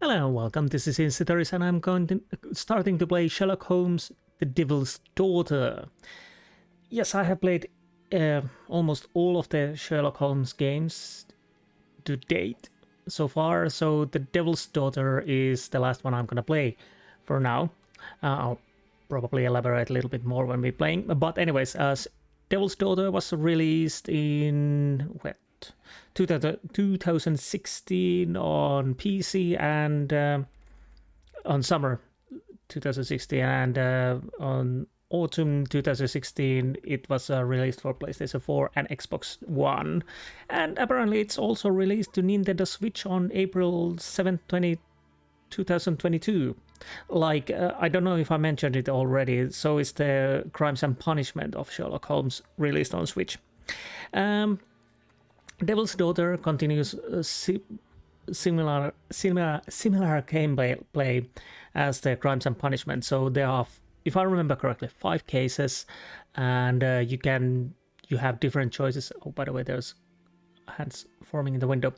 Hello and welcome, this is Insti and I'm starting to play Sherlock Holmes, The Devil's Daughter. Yes, I have played almost all of the Sherlock Holmes games to date so far, so The Devil's Daughter is the last one I'm gonna play for now. I'll probably elaborate a little bit more when we're playing, but anyways, Devil's Daughter was released in 2016 on PC and on summer 2016 and on autumn 2016 it was released for PlayStation 4 and Xbox One, and apparently it's also released to Nintendo Switch on April 7th, 2022. Like, I don't know if I mentioned it already, so it's the Crimes and Punishment of Sherlock Holmes released on Switch. Devil's Daughter continues similar gameplay as the Crimes and Punishment. So there are, if I remember correctly, 5 cases, and you have different choices. Oh, by the way, there's hands forming in the window.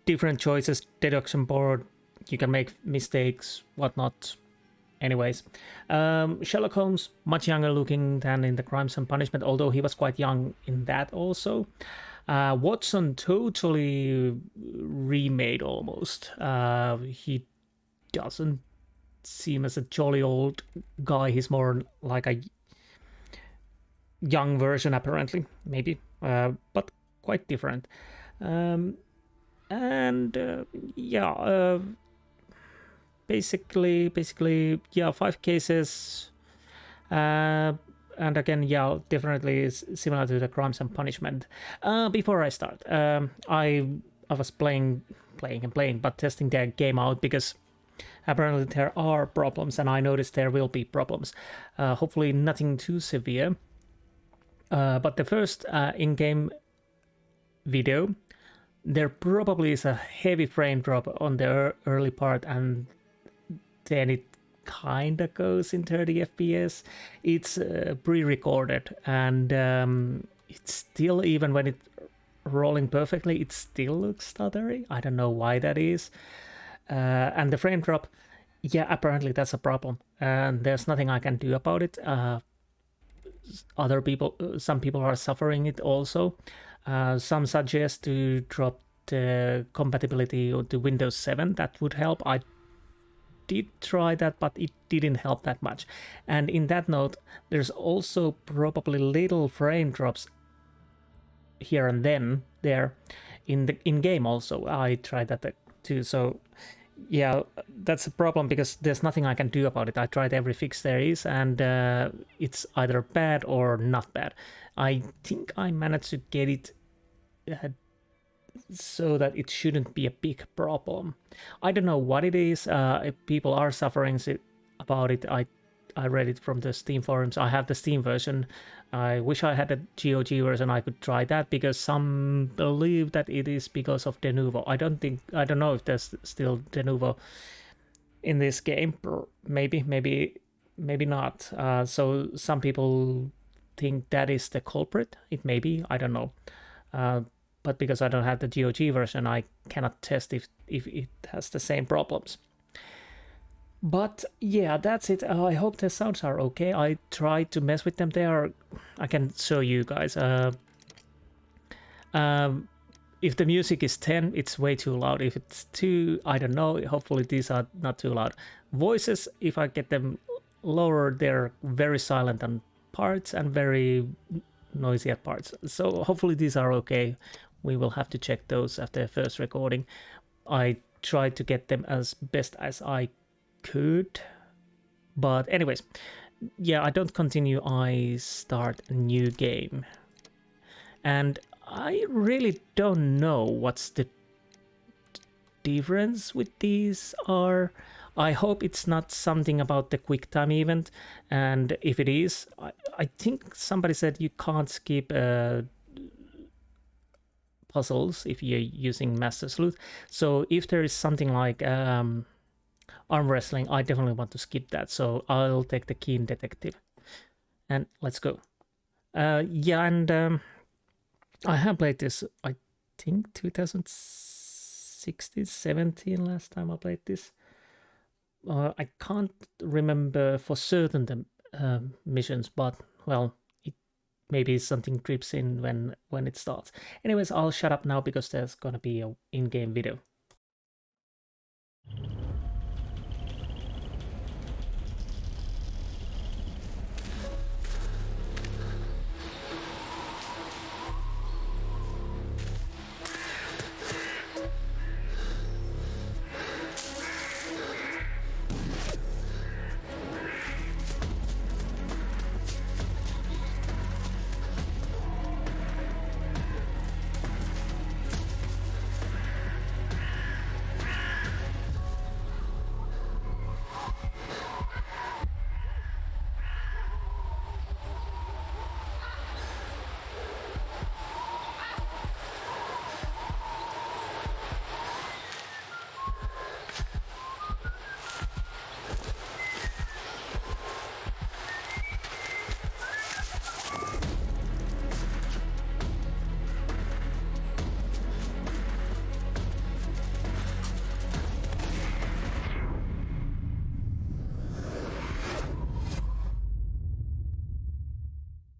Different choices, deduction board. You can make mistakes, whatnot. Anyways, Sherlock Holmes, much younger looking than in the Crimes and Punishment, although he was quite young in that also. Watson totally remade almost. He doesn't seem as a jolly old guy. He's more like a young version, apparently, maybe, but quite different. Basically, yeah, 5 cases. And again, yeah, definitely is similar to the Crimes and Punishment. Before I start, I was playing, but testing the game out because apparently there are problems, and I noticed there will be problems. Hopefully nothing too severe. But the first in-game video, there probably is a heavy frame drop on the early part, and then it kinda goes in 30 FPS. It's pre-recorded, and it's still, even when it's rolling perfectly, it still looks stuttery. I don't know why that is. And the frame drop, yeah, apparently that's a problem, and there's nothing I can do about it. Some people are suffering it also. Some suggest to drop the compatibility to Windows 7. That would help. I did try that, but it didn't help that much. And in that note, there's also probably little frame drops here and then there in game also. I tried that too. So yeah, that's a problem because there's nothing I can do about it. I tried every fix there is, and it's either bad or not bad. I think I managed to get it so that it shouldn't be a big problem. I don't know what it is. If people are suffering about it, I read it from the Steam forums. I have the Steam version. I wish I had a GOG version. I could try that because some believe that it is because of Denuvo. I don't know if there's still Denuvo in this game. Maybe not. So some people think that is the culprit. It may be. I don't know. But because I don't have the GOG version, I cannot test if it has the same problems. But yeah, that's it. I hope the sounds are okay. I tried to mess with them. I can show you guys. If the music is 10, it's way too loud. If it's 2, I don't know. Hopefully these are not too loud. Voices, if I get them lower, they're very silent on parts and very noisy at parts. So hopefully these are okay. We will have to check those after the first recording. I tried to get them as best as I could. But anyways, yeah, I don't continue. I start a new game. And I really don't know what's the difference with these are. I hope it's not something about the quick time event. And if it is, I think somebody said you can't skip puzzles if you're using Master Sleuth. So if there is something like arm wrestling, I definitely want to skip that. So I'll take the Keen Detective. And let's go. Yeah, and I have played this, I think 2016, 17 last time I played this. I can't remember for certain the missions, but well, it maybe something creeps in when it starts. Anyways, I'll shut up now because there's gonna be a in-game video.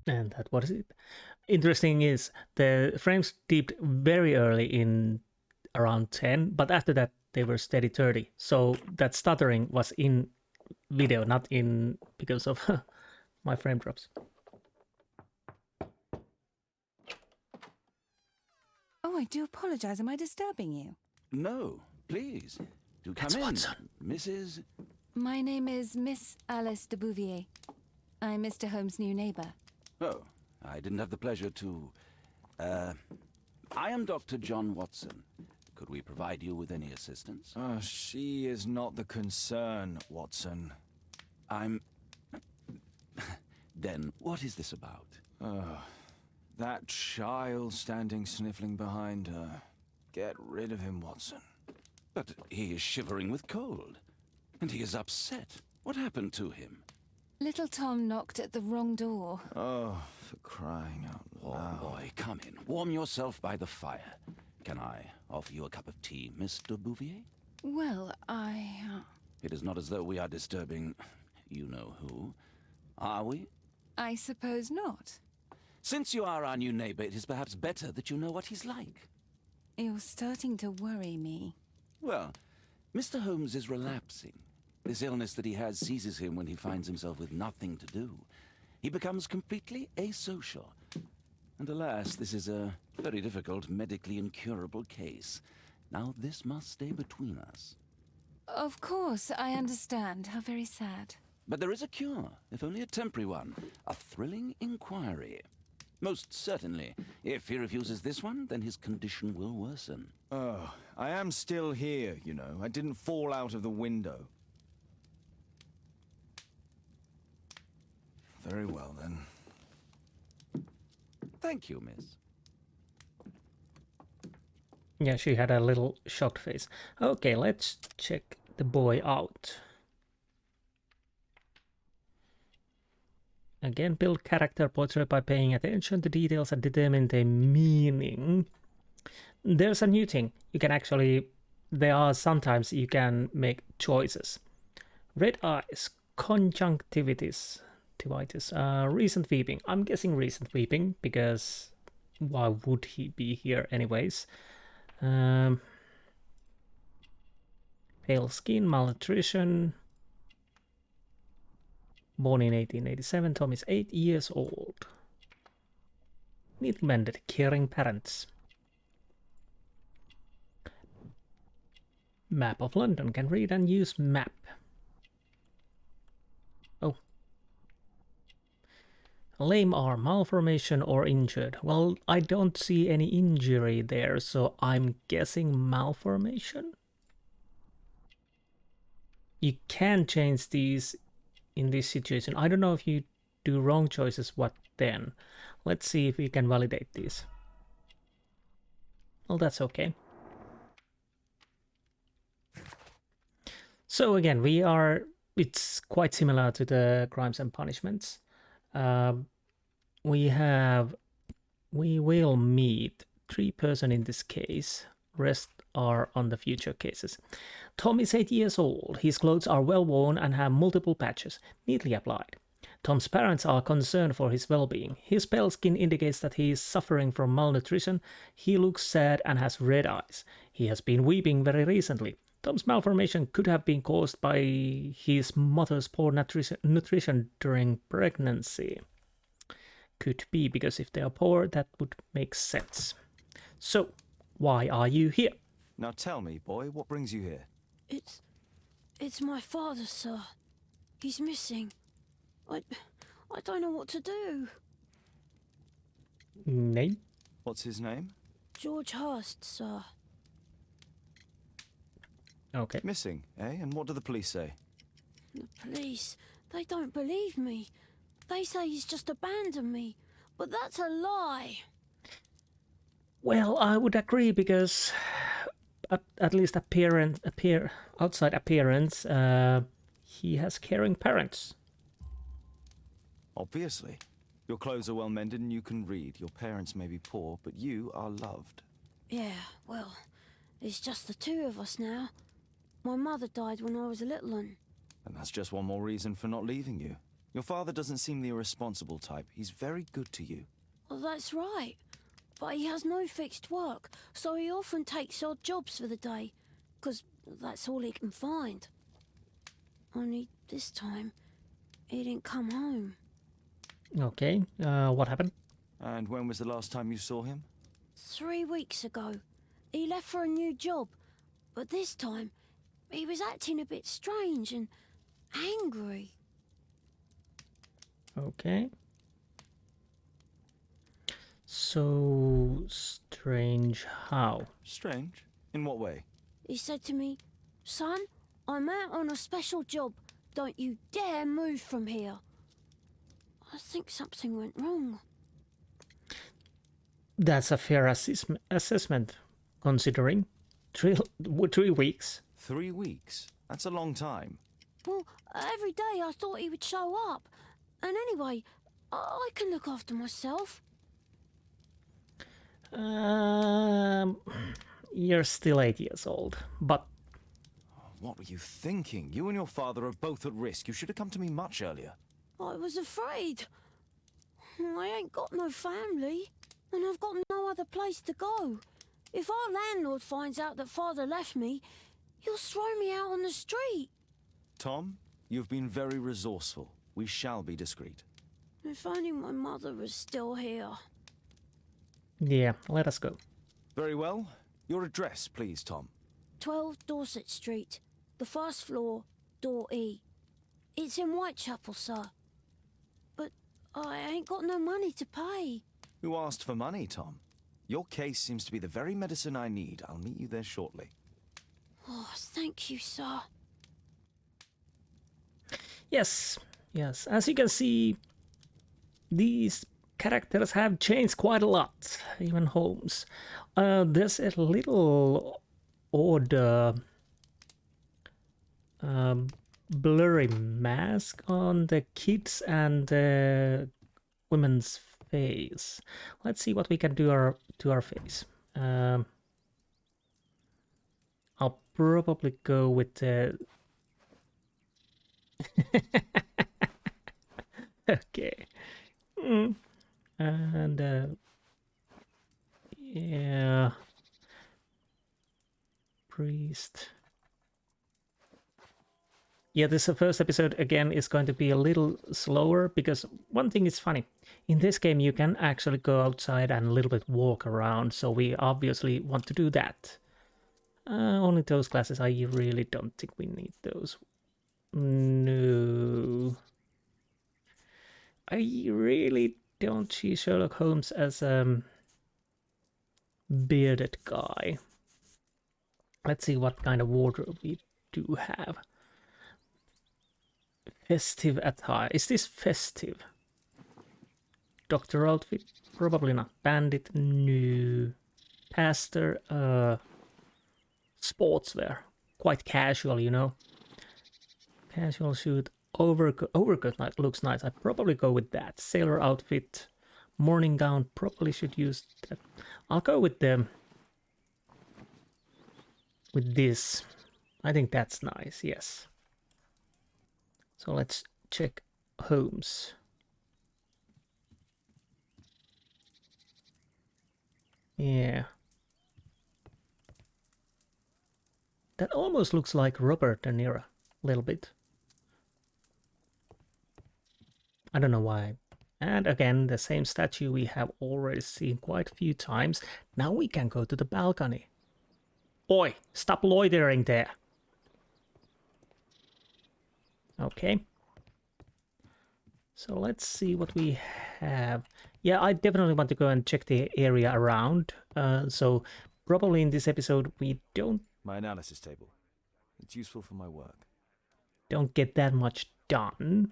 And that was it. Interesting is the frames dipped very early in around 10, but after that they were steady 30. So that stuttering was in video, not in because of my frame drops. Oh, I do apologize. Am I disturbing you? No, please. Do come It's in, Watson. Mrs. My name is Miss Alice de Bouvier. I'm Mr. Holmes' new neighbor. Oh, I didn't have the pleasure to... I am Dr. John Watson. Could we provide you with any assistance? She is not the concern, Watson. I'm... Then, what is this about? That child standing sniffling behind her. Get rid of him, Watson. But he is shivering with cold. And he is upset. What happened to him? Little Tom knocked at the wrong door. Oh, for crying out loud. Oh, boy, come in. Warm yourself by the fire. Can I offer you a cup of tea, Mr. Bouvier? Well, It is not as though we are disturbing you-know-who. Are we? I suppose not. Since you are our new neighbor, it is perhaps better that you know what he's like. You're starting to worry me. Well, Mr. Holmes is relapsing. This illness that he has seizes him when he finds himself with nothing to do. He becomes completely asocial. And alas, this is a very difficult, medically incurable case. Now this must stay between us. Of course, I understand. How very sad. But there is a cure, if only a temporary one. A thrilling inquiry. Most certainly. If he refuses this one, then his condition will worsen. Oh, I am still here, you know. I didn't fall out of the window. Very well, then. Thank you, miss. Yeah, she had a little shocked face. Okay, let's check the boy out. Again, build character portrait by paying attention to details and determine their meaning. There's a new thing. You can actually... There are sometimes you can make choices. Red eyes, conjunctivitis, recent weeping. I'm guessing recent weeping because why would he be here anyways? Pale skin, malnutrition. Born in 1887, Tom is 8 years old. Neatly mended, caring parents. Map of London, can read and use map. Oh. Lame arm, malformation or injured. Well, I don't see any injury there, so I'm guessing malformation? You can change these in this situation. I don't know if you do wrong choices, what then? Let's see if we can validate these. Well, that's okay. So again, it's quite similar to the crimes and punishments. We will meet 3 persons in this case. Rest are on the future cases. Tom is 8 years old. His clothes are well worn and have multiple patches, neatly applied. Tom's parents are concerned for his well-being. His pale skin indicates that he is suffering from malnutrition. He looks sad and has red eyes. He has been weeping very recently. Tom's malformation could have been caused by his mother's poor nutrition during pregnancy. Could be, because if they are poor, that would make sense. So, why are you here? Now tell me, boy, what brings you here? It's my father, sir. He's missing. I don't know what to do. Name? What's his name? George Hurst, sir. Okay. Missing, eh? And what do the police say? The police, they don't believe me. They say he's just abandoned me. But that's a lie. Well, I would agree, because at least outside appearance, he has caring parents. Obviously. Your clothes are well mended and you can read. Your parents may be poor, but you are loved. Yeah, well, it's just the two of us now. My mother died when I was a little one. And that's just one more reason for not leaving you. Your father doesn't seem the irresponsible type. He's very good to you. Well, that's right. But he has no fixed work, so he often takes odd jobs for the day, 'cause that's all he can find. Only this time, he didn't come home. Okay, what happened? And when was the last time you saw him? 3 weeks ago. He left for a new job, but this time, he was acting a bit strange and angry. Okay. So strange how? Strange? In what way? He said to me, "Son, I'm out on a special job. Don't you dare move from here." I think something went wrong. That's a fair assessment, considering 3 weeks. 3 weeks? That's a long time. Well, every day I thought he would show up. And anyway, I can look after myself. You're still 8 years old, but What were you thinking? You and your father are both at risk. You should have come to me much earlier. I was afraid. I ain't got no family, and I've got no other place to go. If our landlord finds out that father left me, he'll throw me out on the street. Tom, you've been very resourceful. We shall be discreet. If only my mother was still here. yeah, let us go. Very well. Your address, please, Tom. 12 Dorset Street, the first floor, door E. It's in Whitechapel, sir. But I ain't got no money to pay. Who asked for money, Tom? Your case seems to be the very medicine I need. I'll meet you there shortly. Oh, thank you, sir. Yes, as you can see, these characters have changed quite a lot, even Holmes. There's a little odd blurry mask on the kids and the women's face. Let's see what we can do to our face. I'll probably go with the okay. And yeah, priest. Yeah, this first episode again is going to be a little slower, because one thing is funny. In this game you can actually go outside and a little bit walk around, so we obviously want to do that. Only those classes, I really don't think we need those. No. I really don't see Sherlock Holmes as a bearded guy. Let's see what kind of wardrobe we do have. Festive attire. Is this festive? Doctor outfit? Probably not. Bandit? No. Pastor? Sportswear. Quite casual, you know. Casual suit. Overcoat looks nice. I'd probably go with that. Sailor outfit. Morning gown. Probably should use that. I'll go with the with this. I think that's nice, yes. So let's check Holmes. Yeah. That almost looks like Robert De Niro, a little bit. I don't know why. And again, the same statue we have already seen quite a few times. Now we can go to the balcony. Oi, stop loitering there. Okay. So let's see what we have. Yeah, I definitely want to go and check the area around. So probably in this episode we My analysis table. It's useful for my work. don't get that much done.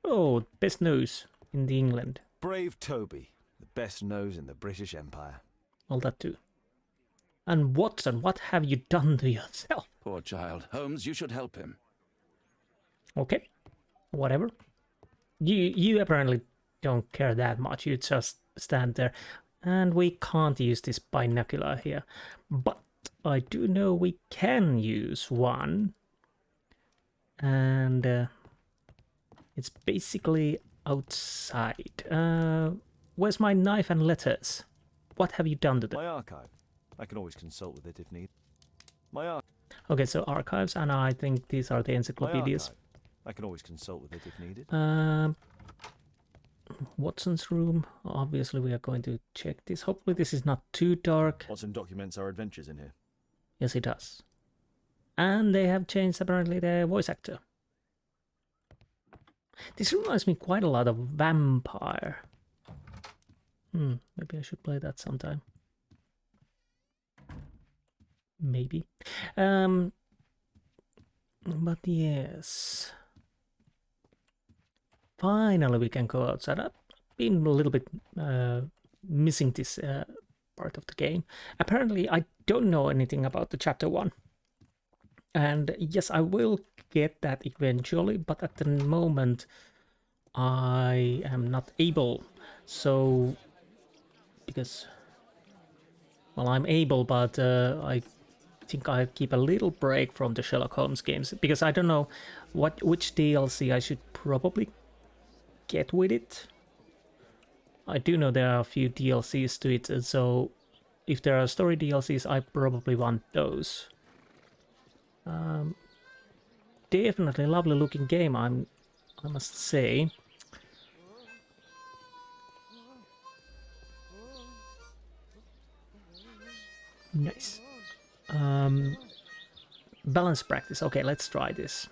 Oh, best nose in the England. Brave Toby, the best nose in the British Empire. All that too. And Watson, what have you done to yourself? Poor child. Holmes, you should help him. Okay, whatever. You apparently don't care that much. You just stand there. And we can't use this binocular here. But I do know we can use one. And it's basically outside. Where's my knife and letters? What have you done to them? My archive. I can always consult with it if need. Okay, so archives, and I think these are the encyclopedias. I can always consult with it if needed. Watson's room. Obviously, we are going to check this. Hopefully, this is not too dark. Watson documents our adventures in here. Yes, it does. And they have changed, apparently, the voice actor. This reminds me quite a lot of Vampire. Maybe I should play that sometime. Maybe. But yes. Finally, we can go outside. I've been a little bit missing this part of the game. Apparently, I don't know anything about the chapter 1. And yes, I will get that eventually, but at the moment, I am not able. So, because, well, I'm able, but I think I keep a little break from the Sherlock Holmes games, because I don't know which DLC I should probably get with it. I do know there are a few DLCs to it, so if there are story DLCs, I probably want those. Definitely lovely looking game, I must say. Nice. Balance practice. Okay, let's try this.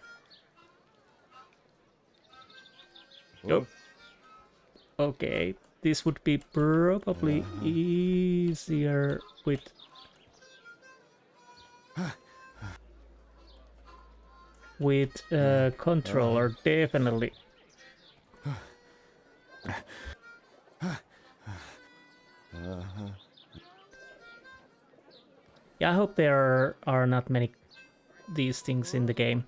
Oh. Okay, this would be probably easier with controller, definitely. Yeah, I hope there are not many these things in the game.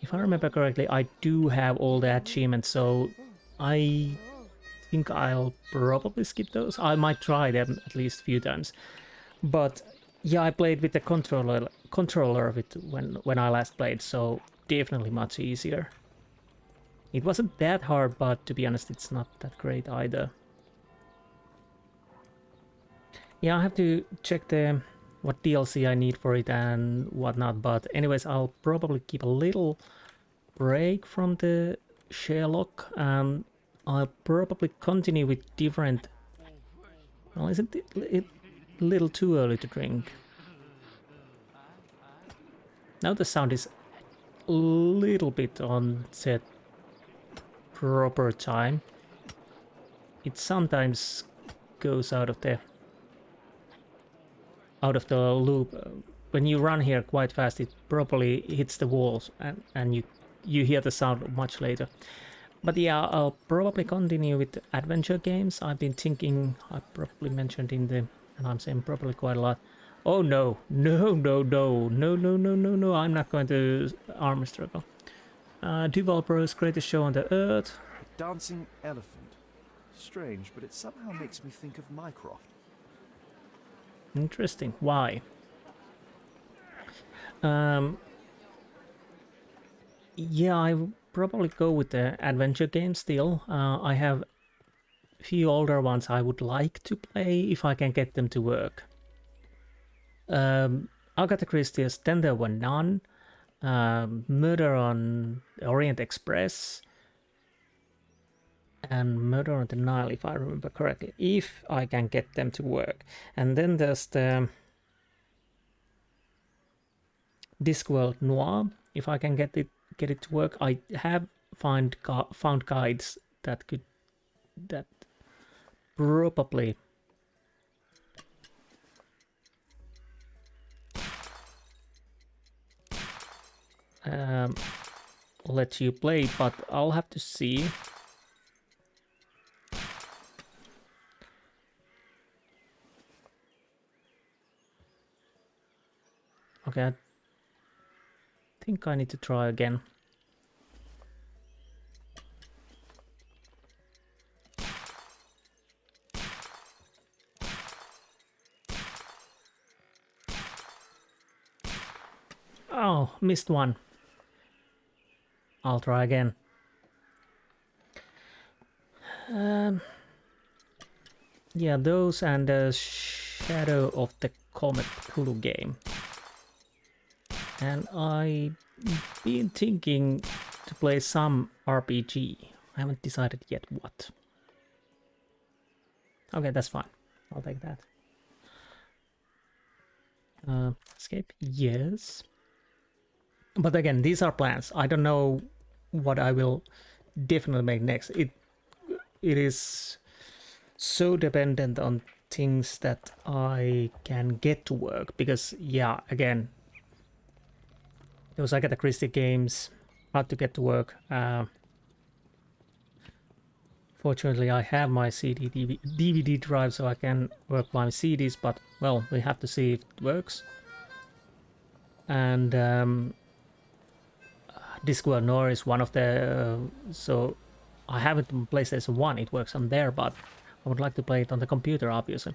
If I remember correctly, I do have all the achievements, so I think I'll probably skip those. I might try them at least a few times. But yeah, I played with the controller of it when I last played, so definitely much easier. It wasn't that hard, but to be honest, it's not that great either. Yeah, I have to check what DLC I need for it and whatnot, but anyways, I'll probably keep a little break from the Sherlock, and I'll probably continue with different... Well, isn't it a little too early to drink? Now the sound is a little bit on set proper time. It sometimes goes out of the loop. When you run here quite fast, it probably hits the walls, and you hear the sound much later. But yeah, I'll probably continue with adventure games. I've been thinking, I probably mentioned in the, and I'm saying probably quite a lot. Oh no, no, no, no, no, no, no, no, no, I'm not going to armor struggle. Duval Bros, greatest show on the earth. Dancing elephant. Strange, but it somehow makes me think of Mycroft. Interesting. Why? Yeah, I would probably go with the adventure game still. I have a few older ones I would like to play if I can get them to work. Agatha Christie's Then There Were None, Murder on the Orient Express, and Murder on the Nile, if I remember correctly, if I can get them to work. And then there's the Discworld Noir, if I can get it to work. I have found guides that probably let you play, but I'll have to see. Okay, I think I need to try again. Oh, missed one. I'll try again. Yeah, those and the Shadow of the Comet Clue game. And I've been thinking to play some RPG. I haven't decided yet what. Okay, that's fine. I'll take that. Escape, yes. But again, these are plans. I don't know what I will definitely make next. It is so dependent on things that I can get to work, because yeah, again, those Agatha Christie games hard to get to work. Fortunately, I have my DVD drive, so I can work my CDs, but well, we have to see if it works. And Discworld Noir is one of the so I have it on PlayStation 1, it works on there, but I would like to play it on the computer, obviously.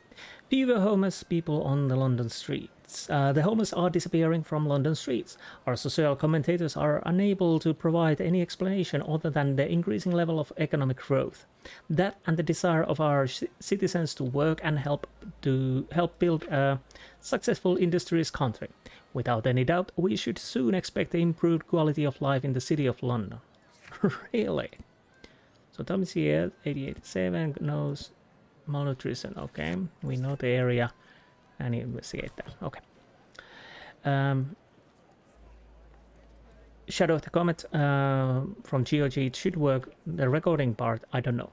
Fewer homeless people on the London streets. The homeless are disappearing from London streets. Our social commentators are unable to provide any explanation other than the increasing level of economic growth. That and the desire of our citizens to work and help build a successful industrious country. Without any doubt, we should soon expect the improved quality of life in the city of London. Really? So Thomas here, 8887, knows malnutrition. Okay, we know the area and investigate that. Okay. Shadow of the Comet from GOG, it should work. The recording part, I don't know.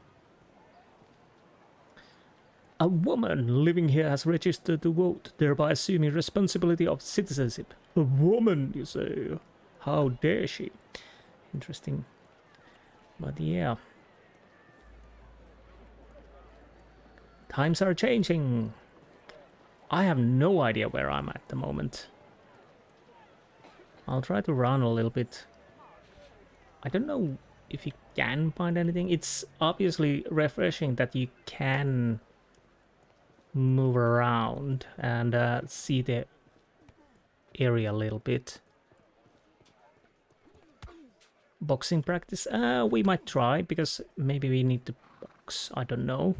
A woman living here has registered to vote, thereby assuming responsibility of citizenship. A woman, you say? How dare she? Interesting. But yeah. Times are changing. I have no idea where I'm at the moment. I'll try to run a little bit. I don't know if you can find anything. It's obviously refreshing that you can move around and see the area a little bit. Boxing practice? We might try, because maybe we need to box. I don't know.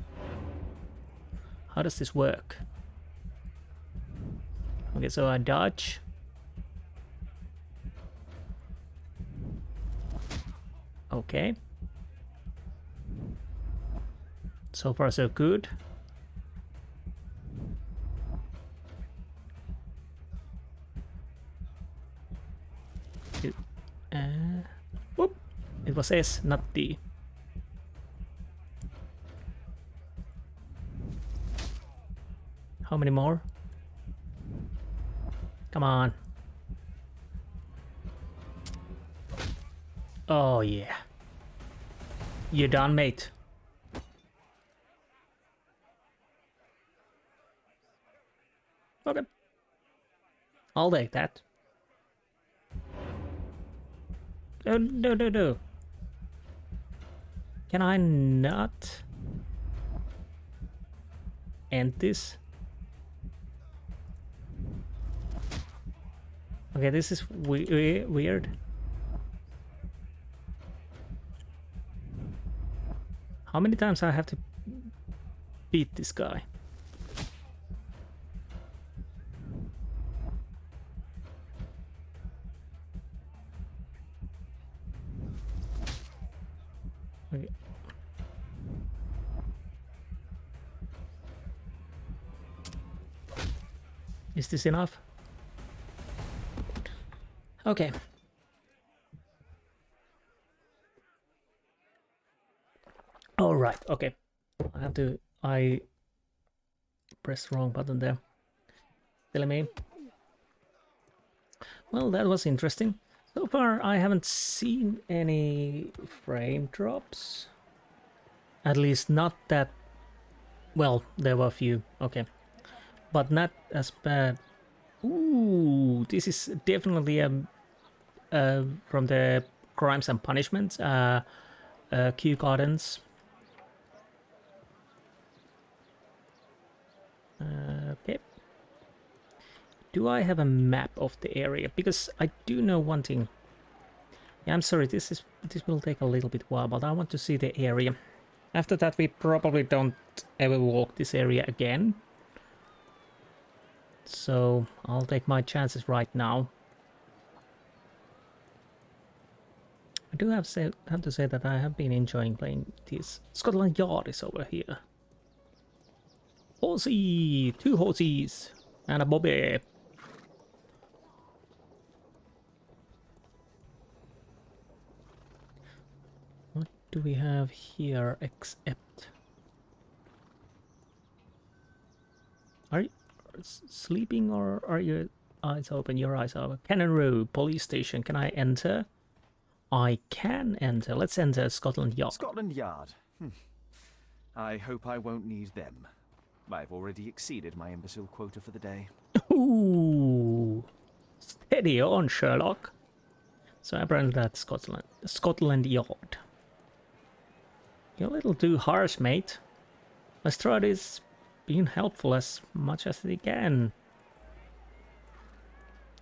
How does this work? Okay, so I dodge. Okay. So far so good. Whoop. It was S, not D. How many more? Come on. Oh yeah. You done, mate? Okay. I'll take that. Oh, no, no, no. Can I not end this? Okay, this is weird. How many times I have to beat this guy? Okay. Is this enough? Okay. All right. Okay. I pressed the wrong button there. Telling me. Well, that was interesting. So far, I haven't seen any frame drops. At least not that... Well, there were a few. Okay. But not as bad. Ooh, this is definitely from the Crimes and Punishments. Kew Gardens. Okay. Do I have a map of the area? Because I do know one thing. Yeah, I'm sorry, this will take a little bit while, but I want to see the area. After that, we probably don't ever walk this area again. So I'll take my chances right now. I do have to say that I have been enjoying playing these. Scotland Yard is over here. Horsey! 2 horses! And a bobby! What do we have here except... Are you sleeping or are your eyes open? Your eyes are open. Cannon Row, police station. Can I enter? I can enter. Let's enter Scotland Yard. Scotland Yard. I hope I won't need them. I've already exceeded my imbecile quota for the day. Ooh, steady on, Sherlock. So apparently that's Scotland Yard. You're a little too harsh, mate. Lestrade is being helpful as much as he can.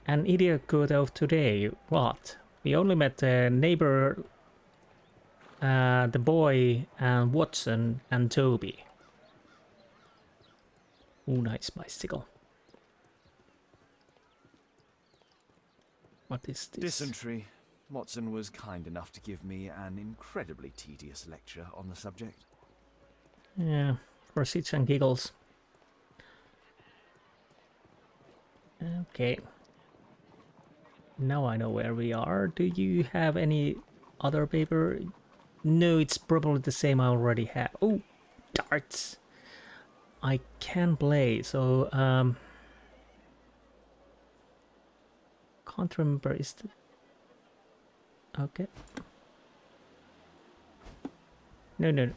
An idiot good of today. What? We only met the neighbor, the boy, and Watson and Toby. Ooh, nice bicycle. What is this? Dysentery. Watson was kind enough to give me an incredibly tedious lecture on the subject. Yeah, for shits and giggles. Okay. Now I know where we are. Do you have any other paper? No, it's probably the same I already have. Oh, darts. I can play, so can't remember, is the... Okay. No.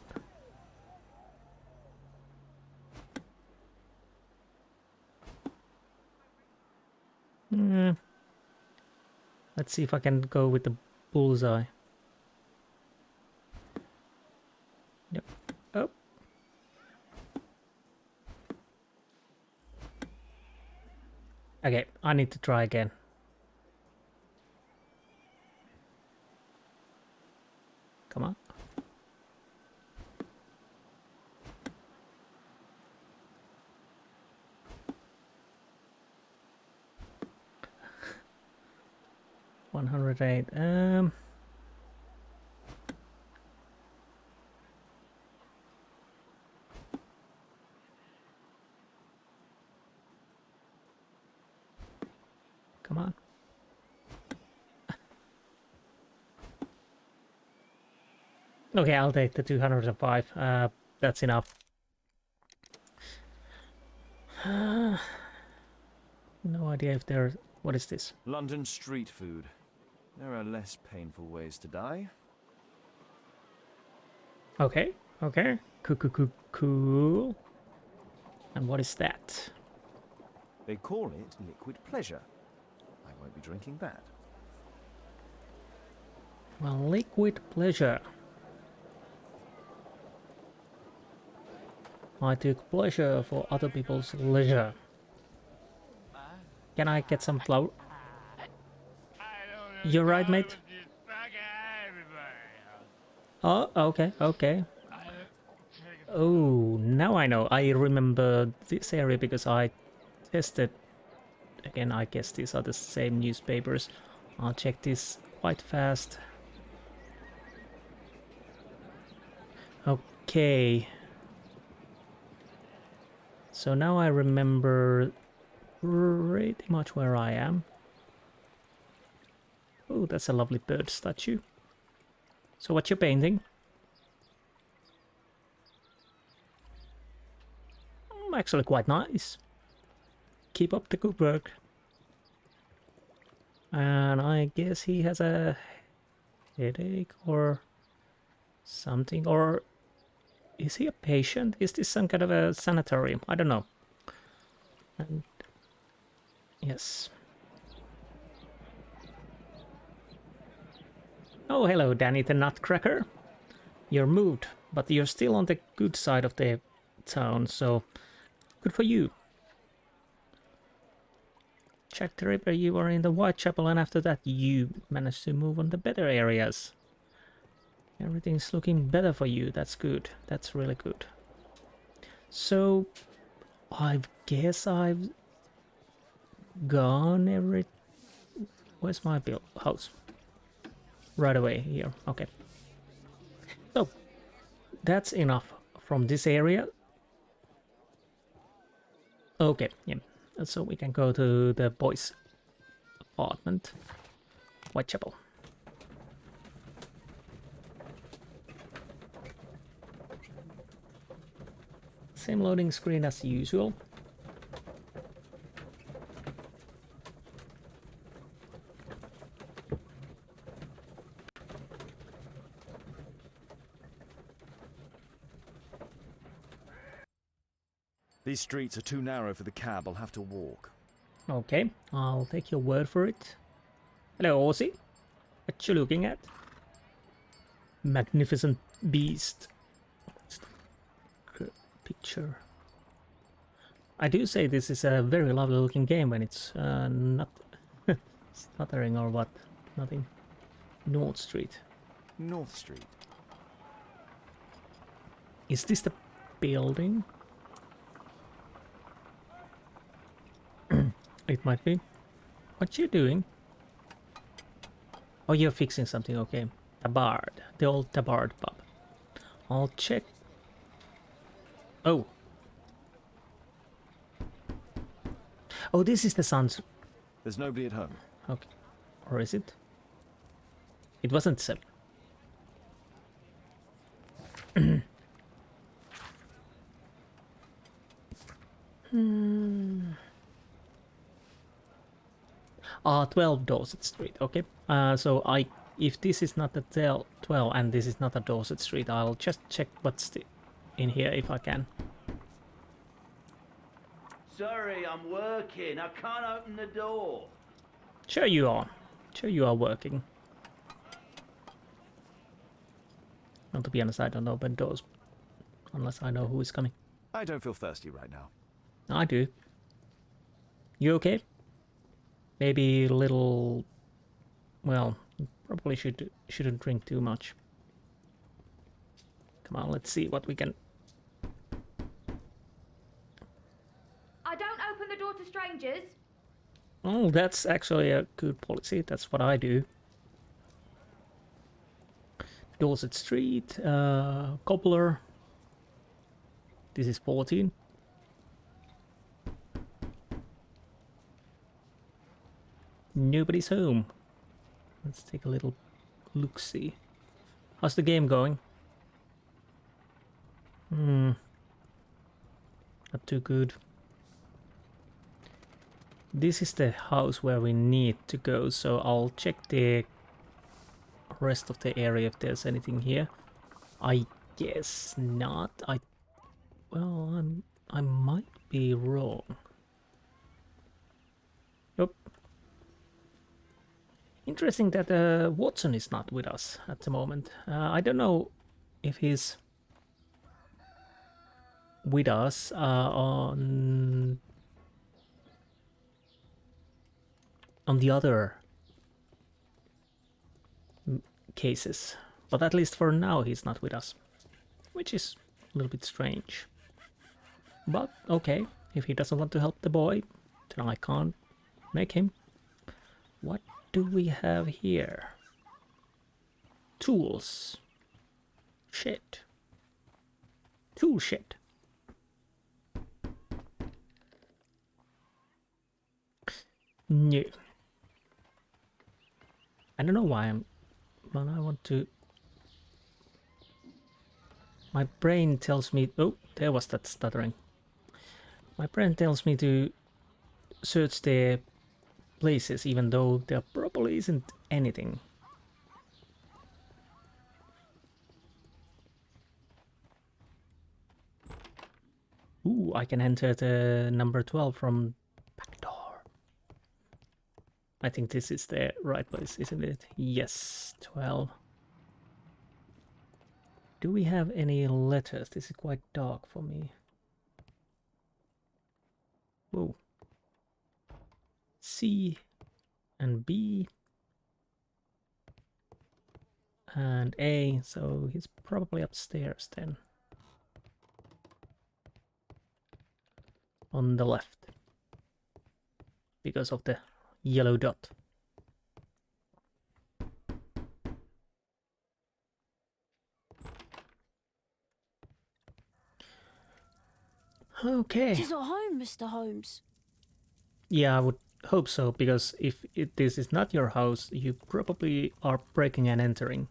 Let's see if I can go with the bullseye. Yep. Oh. Okay, I need to try again. Come on. $108. Come on. Okay, I'll take the 205. That's enough. No idea if there's... What is this? London street food. There are less painful ways to die. Okay. Cool. And what is that? They call it liquid pleasure. I won't be drinking that. Well, liquid pleasure. I took pleasure for other people's leisure. Can I get some flour? You're right, mate. Oh, okay, okay. Oh, now I know. I remember this area because I tested. Again, I guess these are the same newspapers. I'll check this quite fast. Okay. So now I remember pretty much where I am. Oh, that's a lovely bird statue. So what you painting? Actually quite nice. Keep up the good work. And I guess he has a headache or something. Or is he a patient? Is this some kind of a sanatorium? I don't know. And yes. Oh, hello, Danny the Nutcracker. You're moved, but you're still on the good side of the town, so good for you. Jack the Ripper, you are in the Whitechapel, and after that you managed to move on the better areas. Everything's looking better for you. That's good. That's really good. So, I guess I've gone every... Where's my house? Right away here. Okay. So, that's enough from this area. Okay, yeah. So we can go to the boys' apartment. Whitechapel. Same loading screen as usual. These streets are too narrow for the cab. I'll have to walk. Okay, I'll take your word for it. Hello, Aussie. What you looking at? Magnificent beast. What's the picture? I do say this is a very lovely looking game when it's not stuttering or what. Nothing. North Street. North Street. Is this the building? It might be. What you doing? Oh, you're fixing something, okay. Tabard. The old Tabard pub. I'll check. Oh. Oh, this is the sun's... There's nobody at home. Okay. Or is it? It wasn't 7. Ah, 12 Dorset Street, okay. So if this is not a 12 and this is not a Dorset Street, I'll just check what's in here if I can. Sorry, I'm working. I can't open the door. Sure you are. Sure you are working. Well, to be honest, I don't open doors unless I know who is coming. I don't feel thirsty right now. I do. You okay? Maybe a little... Well, probably shouldn't drink too much. Come on, let's see what we can... I don't open the door to strangers. Oh, that's actually a good policy. That's what I do. Dorset Street, Cobbler. This is 14. Nobody's home. Let's take a little look-see. How's the game going? Not too good. This is the house where we need to go, so I'll check the rest of the area if there's anything here. I guess not. Well, I might be wrong. Nope. Interesting that Watson is not with us at the moment. I don't know if he's with us on the other cases. But at least for now he's not with us. Which is a little bit strange. But okay, if he doesn't want to help the boy, then I can't make him. What do we have here? Tools. Shit. Tool shit. No. I don't know why but I want to... My brain tells me... Oh, there was that stuttering. My brain tells me to search the places even though there probably isn't anything. Ooh, I can enter the number 12 from back door. I think this is the right place, isn't it? Yes, 12. Do we have any letters? This is quite dark for me. Whoa. C and B and A, so he's probably upstairs then. On the left. Because of the yellow dot. Okay. It is at home, Mr. Holmes. Yeah, I would hope so, because if this is not your house, you probably are breaking and entering.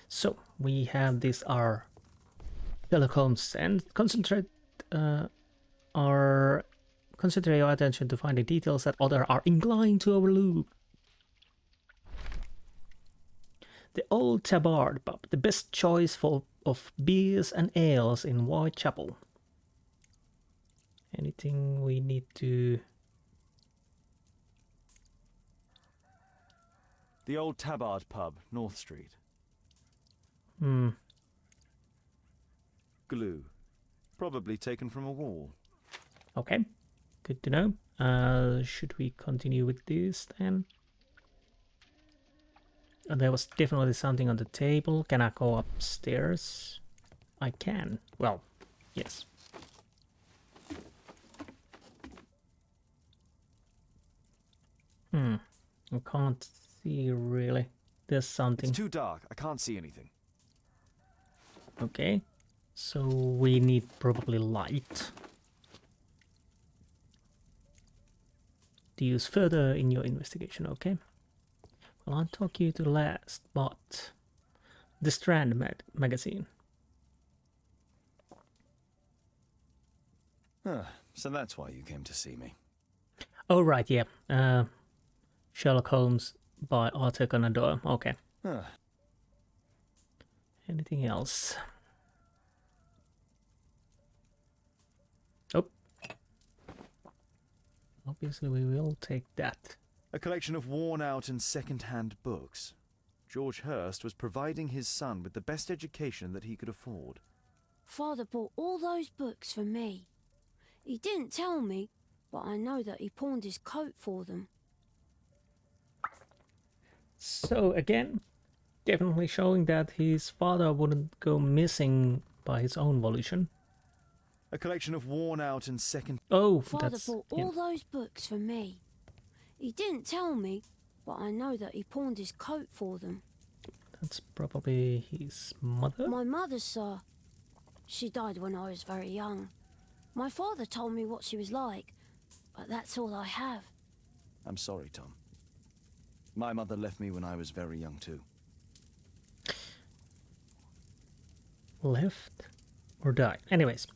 So, we have this, our Sherlock Holmes, and concentrate your attention to finding details that others are inclined to overlook. The Old Tabard Pub, the best choice of beers and ales in Whitechapel. Anything we need to... The Old Tabard Pub, North Street. Glue. Probably taken from a wall. Okay, good to know. Should we continue with this then? There was definitely something on the table. Can I go upstairs? I can. Well, yes. I can't see really. There's something. It's too dark. I can't see anything. Okay, so we need probably light to use further in your investigation, okay? Well, I'll talk you to last, but the Strand magazine. So that's why you came to see me. Oh, right, yeah. Sherlock Holmes by Arthur Conan Doyle. Okay. Anything else? Oh. Obviously, we will take that. A collection of worn-out and second-hand books. George Hurst was providing his son with the best education that he could afford. Father bought all those books for me. He didn't tell me, but I know that he pawned his coat for them. So again, definitely showing that his father wouldn't go missing by his own volition. A collection of worn-out and second... Oh, Father that's bought him. all those books for me. He didn't tell me, but I know that he pawned his coat for them. That's probably his mother? My mother, sir. She died when I was very young. My father told me what she was like, but that's all I have. I'm sorry, Tom. My mother left me when I was very young too. Left or died? Anyways.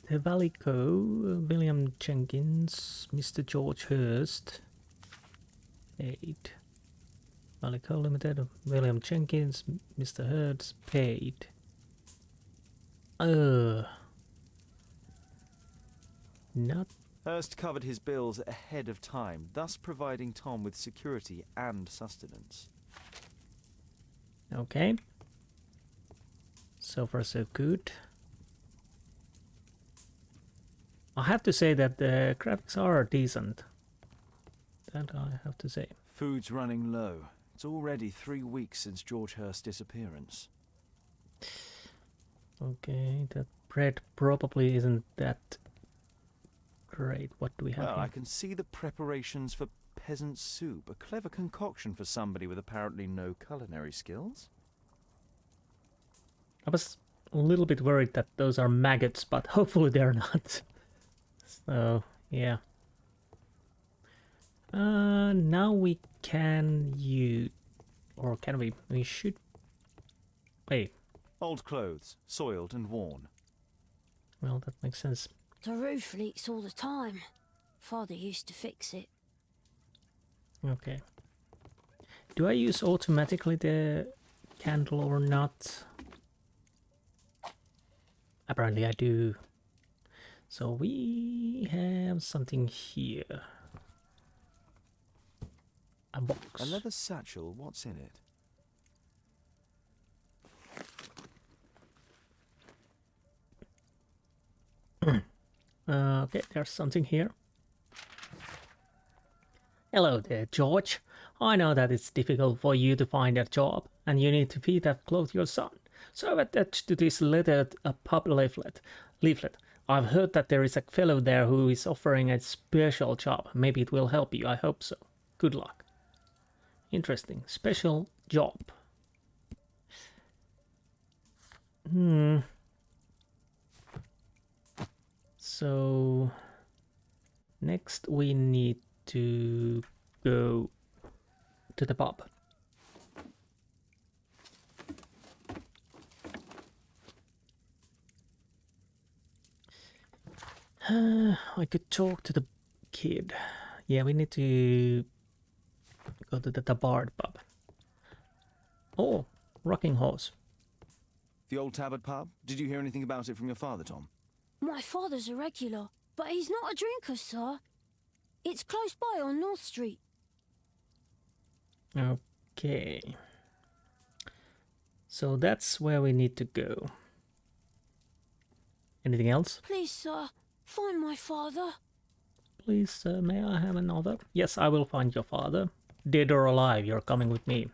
The Valley Co. William Jenkins, Mr. George Hurst. 8. Valley Co. Limited, William Jenkins, Mr. Hurst, paid. Not... Hurst covered his bills ahead of time, thus providing Tom with security and sustenance. Okay. So far so good. I have to say that the graphics are decent. that I have to say. Food's running low. It's already 3 weeks since George Hurst's disappearance. Okay, that bread probably isn't that great. What do we have Well, here? I can see the preparations for peasant soup, a clever concoction for somebody with apparently no culinary skills. I was a little bit worried that those are maggots, but hopefully they're not. So, yeah. Now we can use... Or can we? We should... Wait. Old clothes, soiled and worn. Well, that makes sense. The roof leaks all the time. Father used to fix it. Okay. Do I use automatically the candle or not? Apparently I do. So we have something here. A box. A leather satchel, what's in it? Okay, there's something here. Hello there, George. I know that it's difficult for you to find a job, and you need to feed and clothe your son. So I've attached to this letter a pub leaflet. I've heard that there is a fellow there who is offering a special job. Maybe it will help you. I hope so. Good luck. Interesting. Special job. So next we need to go to the pub. I could talk to the kid. Yeah, we need to go to the Tabard pub. Oh, Rocking Horse. The old Tabard pub? Did you hear anything about it from your father, Tom? My father's a regular, but he's not a drinker, sir. It's close by on North Street. Okay. So that's where we need to go. Anything else? Please, sir, find my father. Please, may I have another? Yes, I will find your father. Dead or alive, you're coming with me.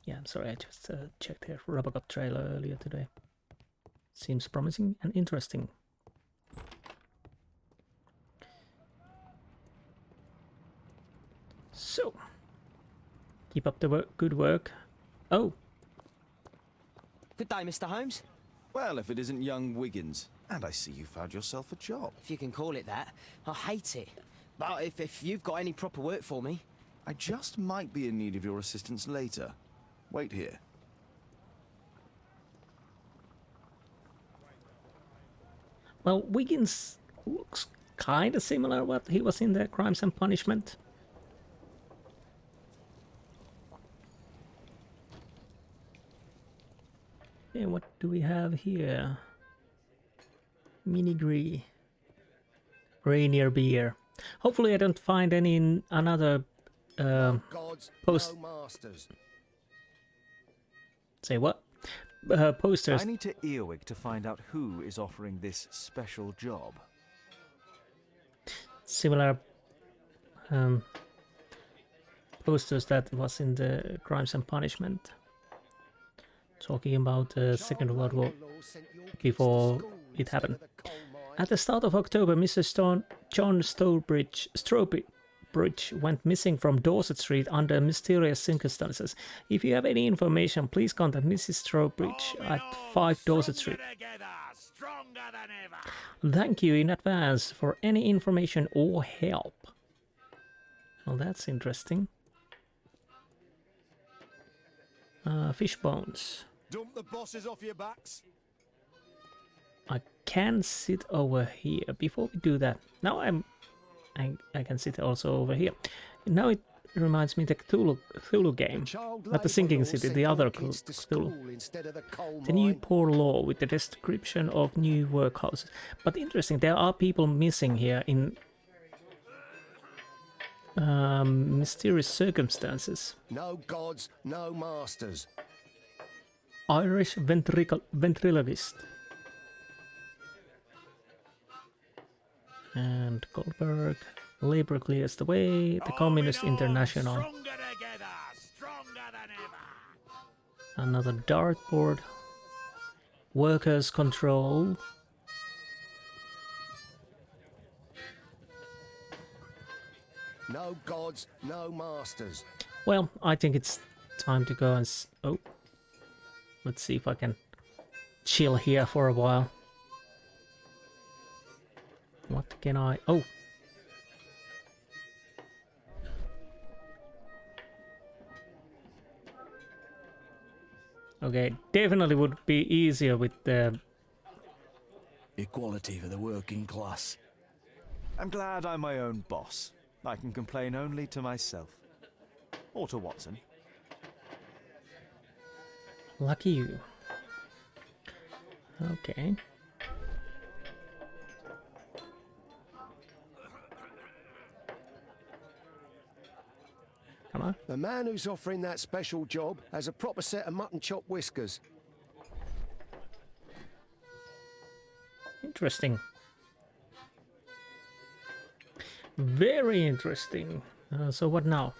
Yeah, I'm sorry, I just checked the Robocop trailer earlier today. Seems promising and interesting. So, keep up the good work. Oh, Good day, Mr. Holmes. Well, if it isn't young Wiggins. And I see you found yourself a job. If you can call it that. I hate it. But if you've got any proper work for me... I just might be in need of your assistance later. Wait here. well, Wiggins looks kind of similar what he was in the Crimes and Punishment. Okay, what do we have here? Mini Rainier beer. Hopefully I don't find any in another post. Say what? Posters. I need to Earwig to find out who is offering this special job. Similar posters that was in the Crimes and Punishment. Talking about the Second World War before it happened. At the start of October, Mr. John Strobridge went missing from Dorset Street under mysterious circumstances. If you have any information, please contact Mrs. Strobridge at 5 Dorset Street. Thank you in advance for any information or help. Well, that's interesting. Fish bones. Dump the bosses off your backs. I can sit over here. Before we do that, now I can sit also over here. Now it reminds me the Cthulhu game, not the Sinking City, the other Cthulhu. The new poor law with the description of new workhouses. But interesting, there are people missing here in mysterious circumstances. No gods, no masters. Irish ventriloquist. And Goldberg, Labor clears the way. The Communist International. Another dartboard. Workers' control. No gods, no masters. Well, I think it's time to go and... Oh. Let's see if I can chill here for a while. What can I... Oh! Okay, definitely would be easier with the... Equality for the working class. I'm glad I'm my own boss. I can complain only to myself. Or to Watson. Lucky you. Okay. Come on. The man who's offering that special job has a proper set of mutton chop whiskers. Interesting. Very interesting. So what now?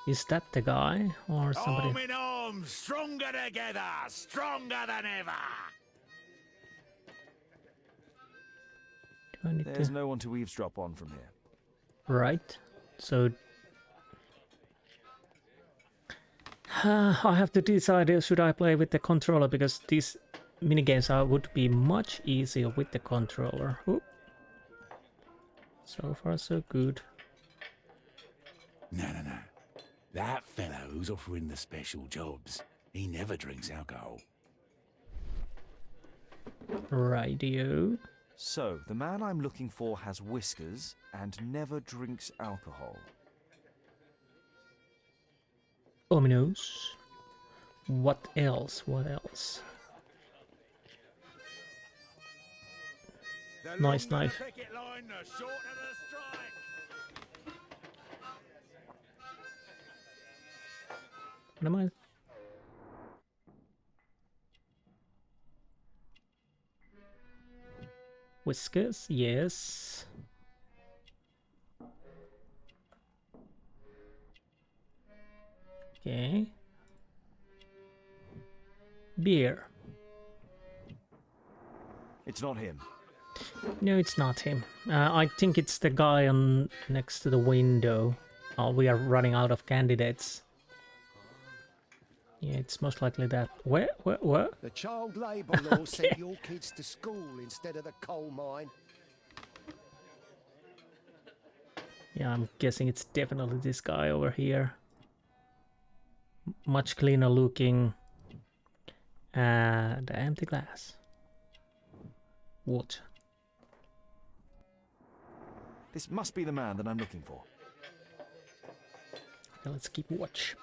Is that the guy or somebody? Arm in arm, stronger together, stronger than ever. Do I need There's to... no one to eavesdrop on from here. Right. So I have to decide should I play with the controller, because these minigames would be much easier with the controller. Oop. So far so good. No. That fellow who's offering the special jobs, he never drinks alcohol. Radio. So, the man I'm looking for has whiskers and never drinks alcohol. Ominous. What else? What else? Nice knife. What am I? Whiskers, yes. Okay. Beer. It's not him. No, it's not him. I think it's the guy on next to the window. Oh, we are running out of candidates. Yeah, it's most likely that. Where? The child labour law sent your kids to school instead of the coal mine. Yeah, I'm guessing it's definitely this guy over here. Much cleaner looking. And empty glass. Water. This must be the man that I'm looking for. Okay, let's keep watch.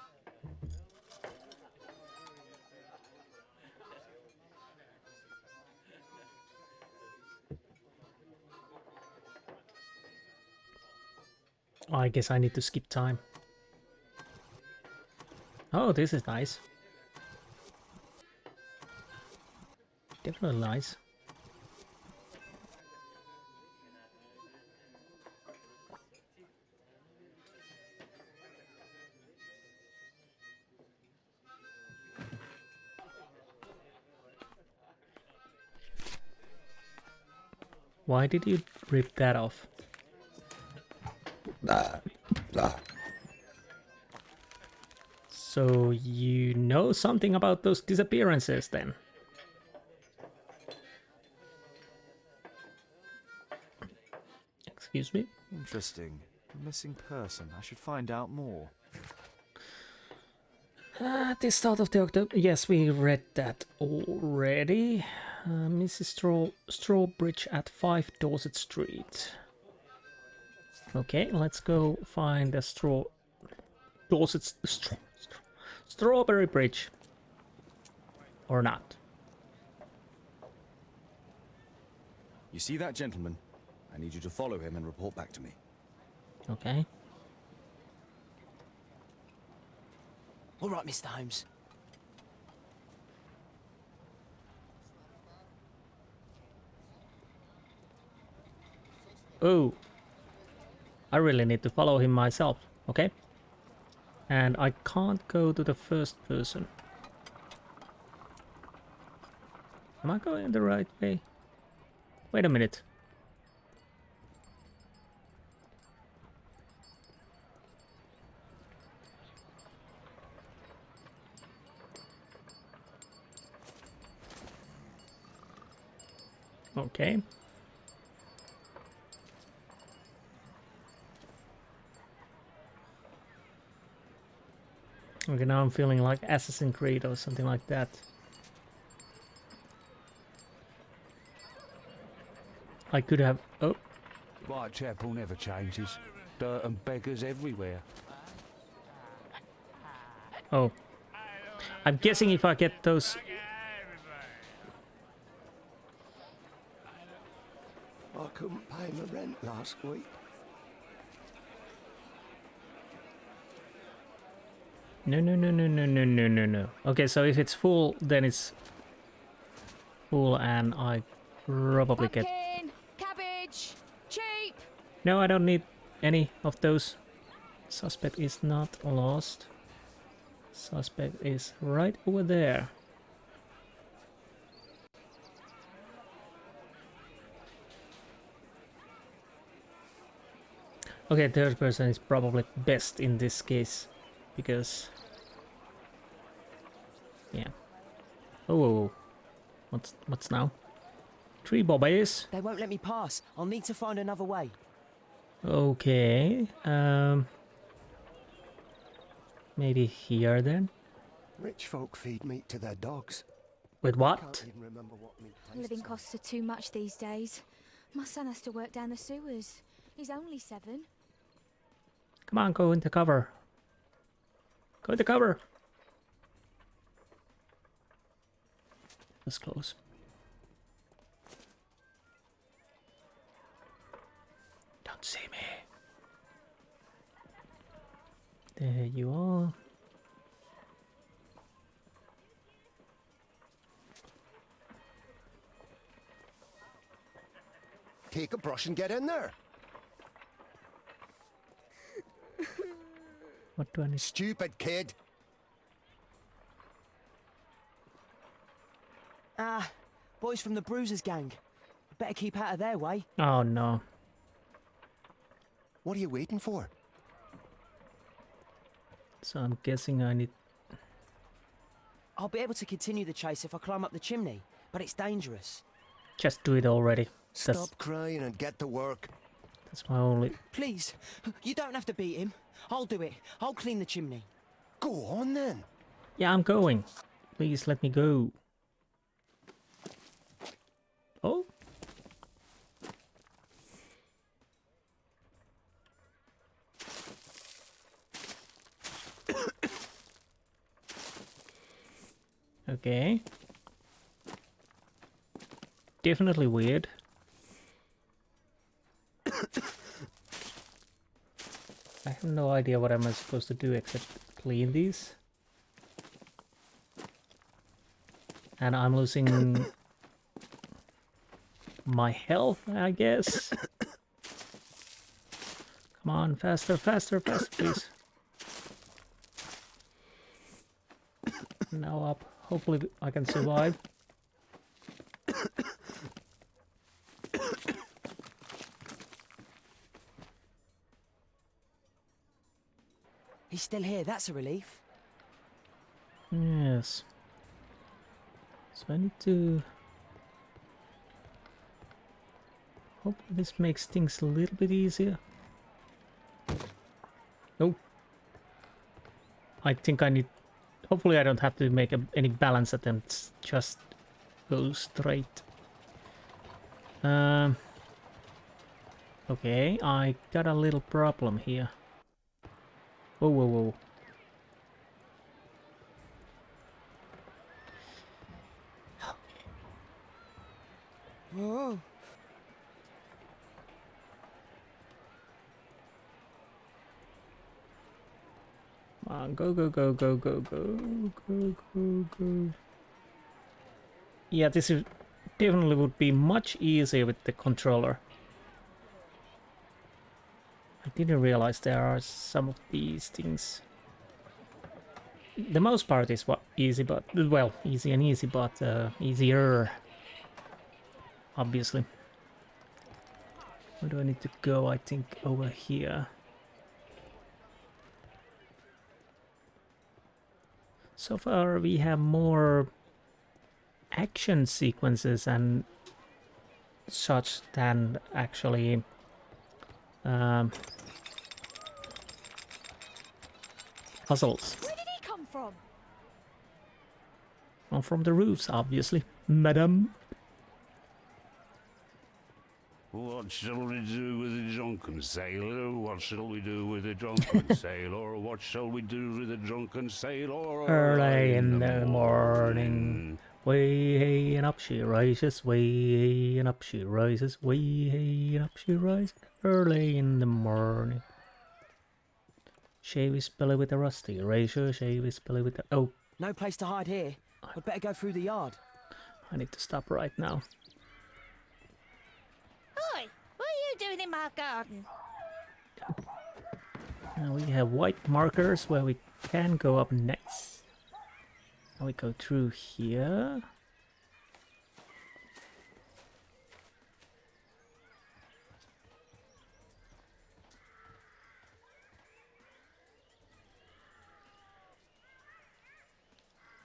I guess I need to skip time. Oh, this is nice. Definitely nice. Why did you rip that off? So you know something about those disappearances then? Excuse me? Interesting. Missing person. I should find out more. At the start of the October... Yes, we read that already. Mrs. Strawbridge at 5 Dorset Street. Okay, let's go find the Strawberry Bridge. Or not. You see that gentleman? I need you to follow him and report back to me. Okay. All right, Mr. Holmes. Oh. I really need to follow him myself, okay? And I can't go to the first person. Am I going the right way? Wait a minute. Okay. Okay, now I'm feeling like Assassin's Creed or something like that. I could have... Oh. Whitechapel never changes. Dirt and beggars everywhere. Oh. I'm guessing if I get those... I couldn't pay my rent last week. No. Okay, so if it's full, then it's full and I probably get... Pumpkin, cabbage, cheap. No, I don't need any of those. Suspect is not lost. Suspect is right over there. Okay, third person is probably best in this case, because... Yeah. Oh, what's now? 3 bobbies. They won't let me pass. I'll need to find another way. Okay. Maybe here then. Rich folk feed meat to their dogs. With what? Can't even remember what meat tastes Living like. costs are too much these days. My son has to work down the sewers. He's only 7. Come on, go into cover. Go into cover. That's close. Don't see me. There you are. Take a brush and get in there. What do I need? Stupid kid. Ah, boys from the Bruisers gang. Better keep out of their way. Oh no. What are you waiting for? So I'm guessing I need... I'll be able to continue the chase if I climb up the chimney, but it's dangerous. Just do it already. Stop crying and get to work. That's my only... Please, you don't have to beat him. I'll do it. I'll clean the chimney. Go on then. Yeah, I'm going. Please let me go. Oh. Okay. Definitely weird. I have no idea what am I supposed to do except clean these. And I'm losing my health, I guess. Come on, faster, please. Now up. Hopefully I can survive. He's still here. That's a relief. Yes. So I need to... Hopefully this makes things a little bit easier. Oh. I think I need... Hopefully I don't have to make any balance attempts. Just go straight. Okay, I got a little problem here. Whoa. Whoa. Come on, go. Yeah, this is definitely would be much easier with the controller. didn't realize there are some of these things. The most part is what easy, but well, easy and easy, but easier, obviously. Where do I need to go? I think over here. So far we have more action sequences and such than actually puzzles. Where did he come from? Well, from the roofs, obviously, madam. What shall we do with a drunken sailor? What shall we do with a drunken sailor? What shall we do with a drunken sailor? Early in the morning, way hey and up she rises, way hey and up she rises, way hey and up she rises, early in the morning. Shave his belly with a rusty razor, shave his belly with a... Oh, No place to hide here. We'd better go through the yard. I need to stop right now. Oi, what are you doing in my garden? Now we have white markers where we can go up next. Now we go through here.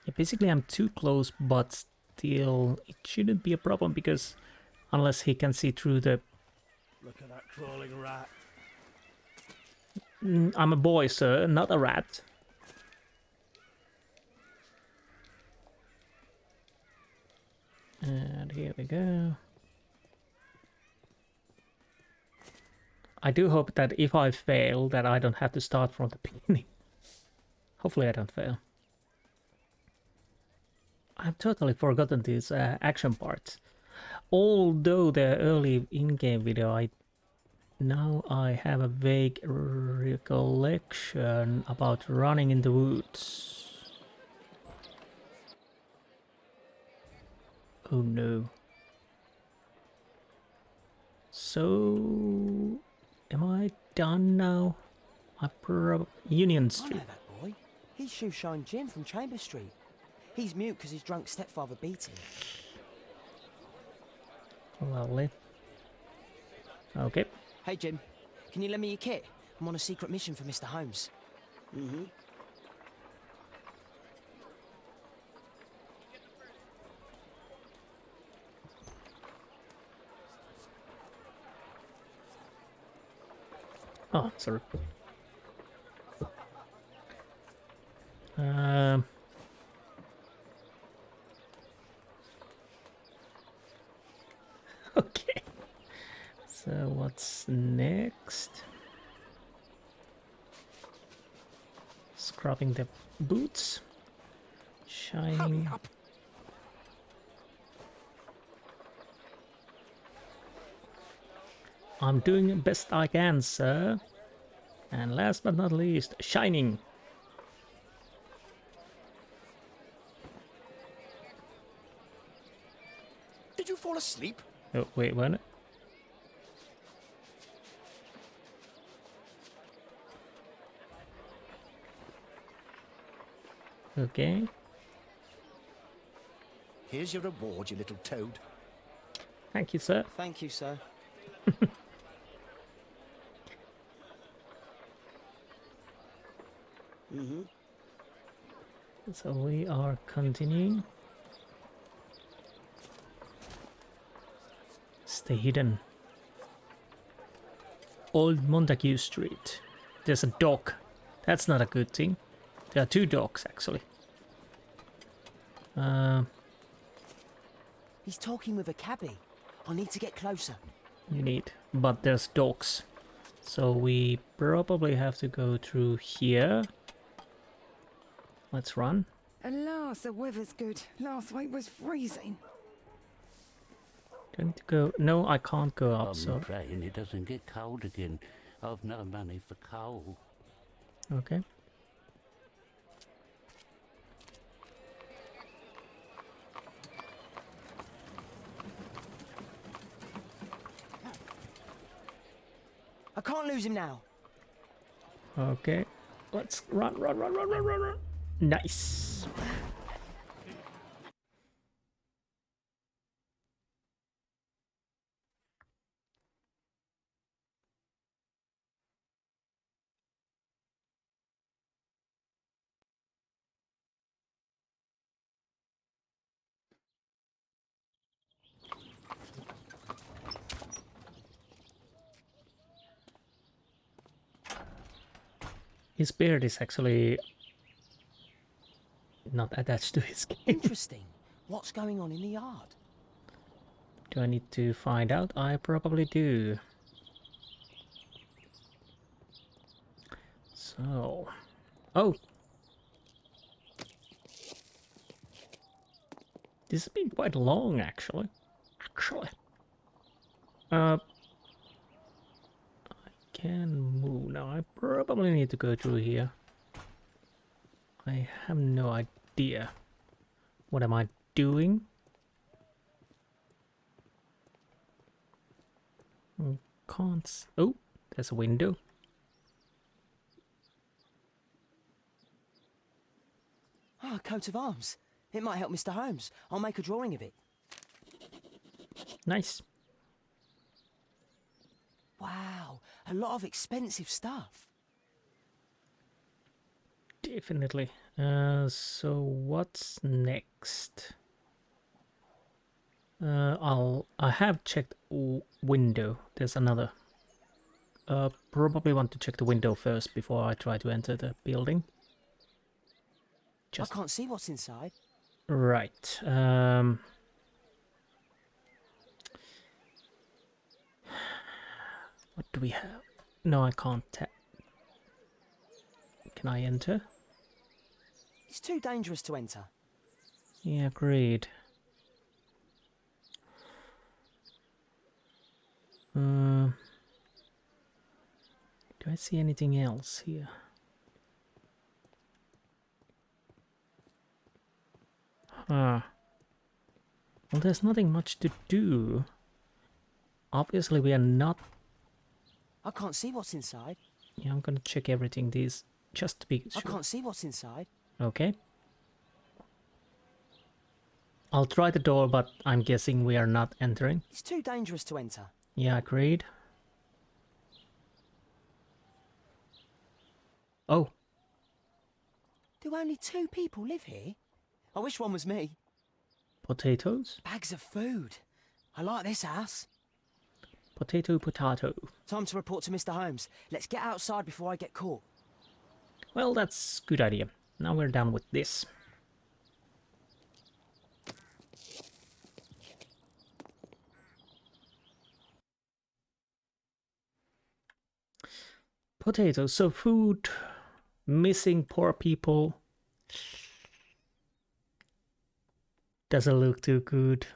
Yeah, basically I'm too close, but still it shouldn't be a problem because unless he can see through the... Look at that crawling rat. I'm a boy, sir, not a rat. And here we go. I do hope that if I fail, that I don't have to start from the beginning. Hopefully I don't fail. I've totally forgotten these action parts. Although the early in-game video, now I have a vague recollection about running in the woods. Oh no. So, am I done now? Union Street. I know that boy. He's Shoeshine Jim from Chambers Street. He's mute because his drunk stepfather beat him. Lovely. Okay. Hey Jim, can you lend me your kit? I'm on a secret mission for Mr. Holmes. Mm-hmm. Oh, sorry. Okay. So what's next? Scrubbing the boots. Shining. Hurry up. I'm doing the best I can, sir. And last but not least, shining. Did you fall asleep? Oh, wait, what? Okay. Here's your reward, you little toad. Thank you, sir. Thank you, sir. Mm-hmm. So we are continuing. Stay hidden. Old Montague Street. There's a dog. That's not a good thing. There are two dogs, actually. He's talking with a cabbie. I need to get closer. You need, but there's dogs. So we probably have to go through here. Let's run. Alas, the weather's good. Last week was freezing. Don't need to go. No, I can't go up. I'm So praying it doesn't get cold again. I've no money for coal. okay. I can't lose him now. Okay, let's run. Nice. His beard is actually not attached to his skin. Interesting. What's going on in the yard? Do I need to find out? I probably do. So... Oh! This has been quite long, actually. I can move now. I probably need to go through here. I have no idea. What am I doing? Can't... Oh, there's a window. Ah, a coat of arms. It might help Mr. Holmes. I'll make a drawing of it. Nice. Wow, a lot of expensive stuff. Definitely. So what's next? I have checked window. There's another. Probably want to check the window first before I try to enter the building. I can't see what's inside. Right. What do we have? No, I can't. Can I enter? It's too dangerous to enter. Yeah, agreed. Do I see anything else here? Well, there's nothing much to do. Obviously, we are not... I can't see what's inside. Yeah, I'm gonna check everything these just to be sure. I can't see what's inside. Okay. I'll try the door, but I'm guessing we are not entering. It's too dangerous to enter. Yeah, agreed. Oh. Do only 2 people live here? I wish one was me. Potatoes? Bags of food. I like this house. Potato. Time to report to Mr. Holmes. Let's get outside before I get caught. Well, that's a good idea. Now we're done with this. Potatoes, so food, missing poor people. Doesn't look too good.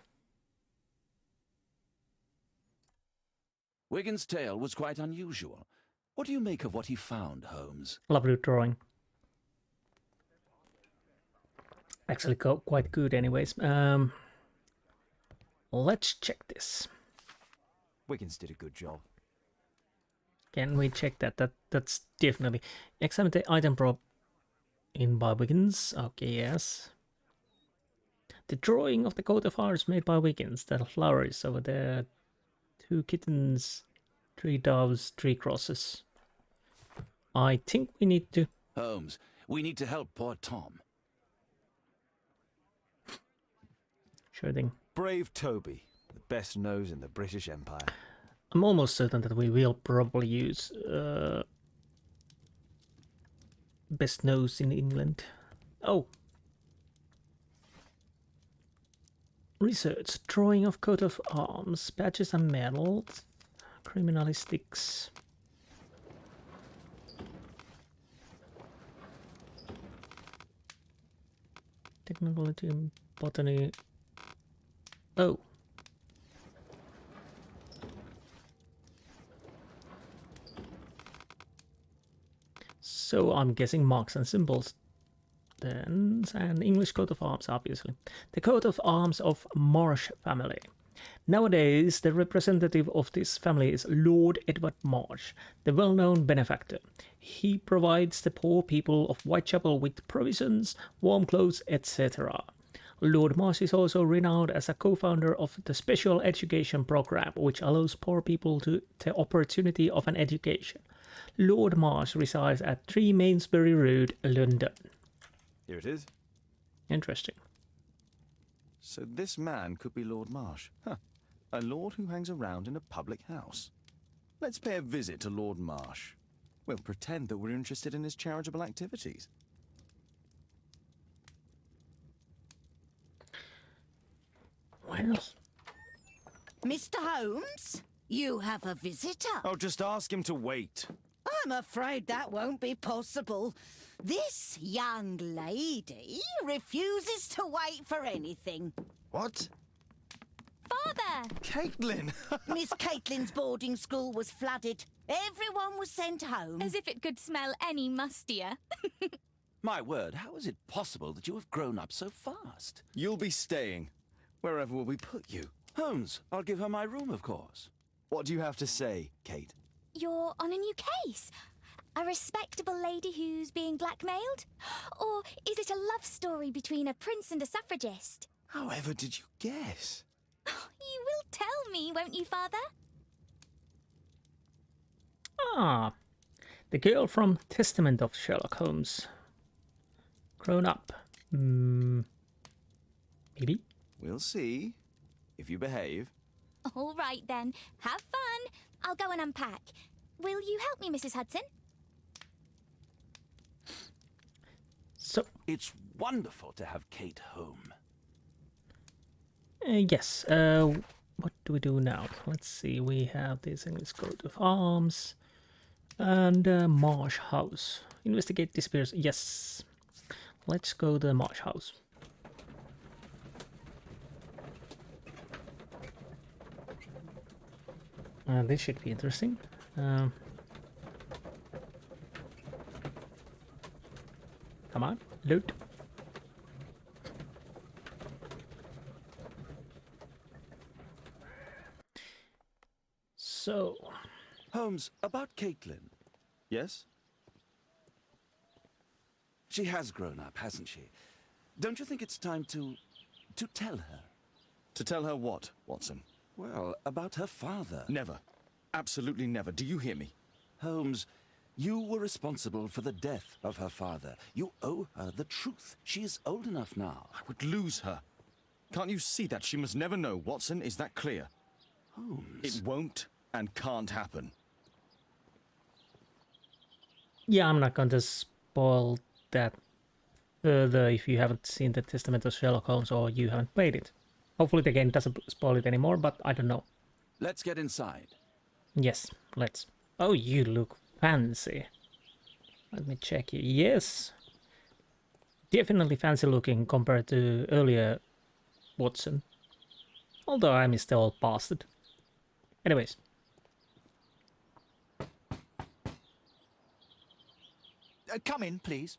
Wiggins' tale was quite unusual. What do you make of what he found, Holmes? Lovely drawing. Actually quite good anyways. Let's check this. Wiggins did a good job. Can we check that? That's definitely... Examine the item prop in by Wiggins. Okay, yes. The drawing of the coat of arms made by Wiggins. That flowers over there. 2 kittens, 3 doves, 3 crosses. I think we need to... Holmes, we need to help poor Tom. Sure thing. Brave Toby, the best nose in the British Empire. I'm almost certain that we will probably use best nose in England. Oh. Research. Drawing of coat of arms, badges and medals, criminalistics. Technology, botany. Oh. So I'm guessing marks and symbols then, and English coat of arms, obviously. The coat of arms of Marsh family. Nowadays, the representative of this family is Lord Edward Marsh, the well-known benefactor. He provides the poor people of Whitechapel with provisions, warm clothes, etc. Lord Marsh is also renowned as a co-founder of the Special Education Program, which allows poor people the opportunity of an education. Lord Marsh resides at 3 Mainsbury Road, London. Here it is. Interesting. So this man could be Lord Marsh. Huh. A lord who hangs around in a public house. Let's pay a visit to Lord Marsh. We'll pretend that we're interested in his charitable activities. Well... Mr. Holmes, you have a visitor. Oh, just ask him to wait. I'm afraid that won't be possible. This young lady refuses to wait for anything. What? Father! Caitlin! Miss Caitlin's boarding school was flooded. Everyone was sent home. As if it could smell any mustier. My word, how is it possible that you have grown up so fast? You'll be staying. Wherever will we put you? Holmes, I'll give her my room, of course. What do you have to say, Kate? You're on a new case. A respectable lady who's being blackmailed? Or is it a love story between a prince and a suffragist? However did you guess? You will tell me, won't you, Father? Ah, the girl from Testament of Sherlock Holmes. Grown up. Maybe? We'll see. If you behave. All right, then. Have fun. I'll go and unpack. Will you help me, Mrs. Hudson? So... It's wonderful to have Kate home. Yes. What do we do now? Let's see. We have this English coat of arms. And Marsh House. Investigate disappearances. Yes. Let's go to the Marsh House. This should be interesting. Come on, loot. So... Holmes, about Caitlin. Yes? She has grown up, hasn't she? Don't you think it's time to tell her? To tell her what, Watson? Well, about her father. Never. Absolutely never. Do you hear me? Holmes, you were responsible for the death of her father. You owe her the truth. She is old enough now. I would lose her. Can't you see that? She must never know, Watson. Is that clear? Holmes... It won't and can't happen. Yeah, I'm not going to spoil that further if you haven't seen the Testament of Sherlock Holmes or you haven't played it. Hopefully the game doesn't spoil it anymore, but I don't know. Let's get inside. Yes, let's. Oh, you look fancy. Let me check you. Yes. Definitely fancy looking compared to earlier Watson. Although I'm still past it. Anyways. Come in, please.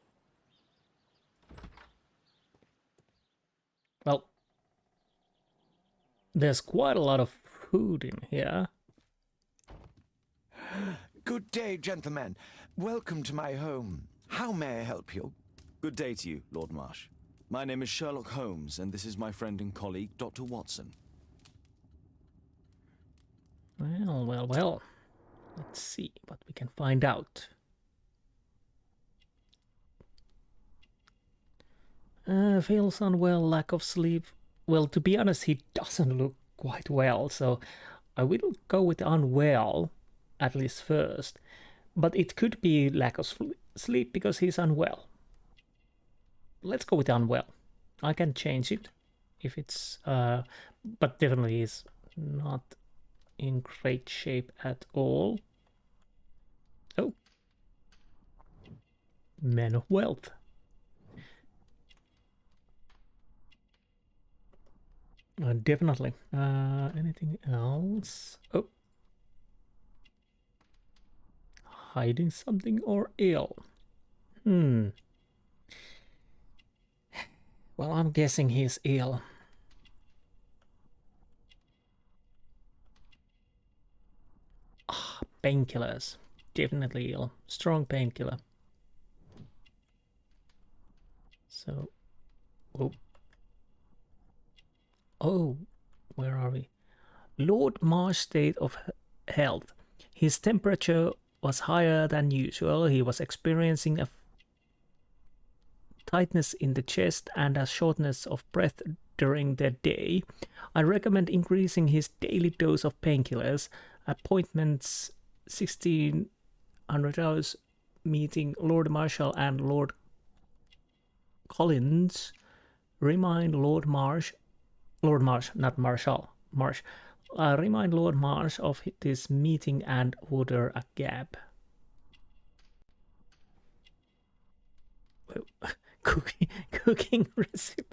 Well, there's quite a lot of food in here. Good day, gentlemen. Welcome to my home. How may I help you? Good day to you, Lord Marsh. My name is Sherlock Holmes, and this is my friend and colleague, Dr. Watson. Well. Let's see what we can find out. Feels unwell, lack of sleep. Well, to be honest, he doesn't look quite well, so I will go with unwell, at least first. But it could be lack of sleep because he's unwell. Let's go with unwell. I can change it if it's... but definitely is not in great shape at all. Oh. Man of wealth. Definitely. Anything else? Oh. Hiding something or ill? Well, I'm guessing he's ill. painkillers. Definitely ill. Strong painkiller. So, oh, where are we? Lord Marsh's state of health. His temperature was higher than usual. He was experiencing a tightness in the chest and a shortness of breath during the day. I recommend increasing his daily dose of painkillers. Appointments 1600 hours, meeting Lord Marshal and Lord Collins. Remind Lord Marsh, not Marshal, Marsh. Remind Lord Marsh of this meeting and order a cab. Cooking recipe.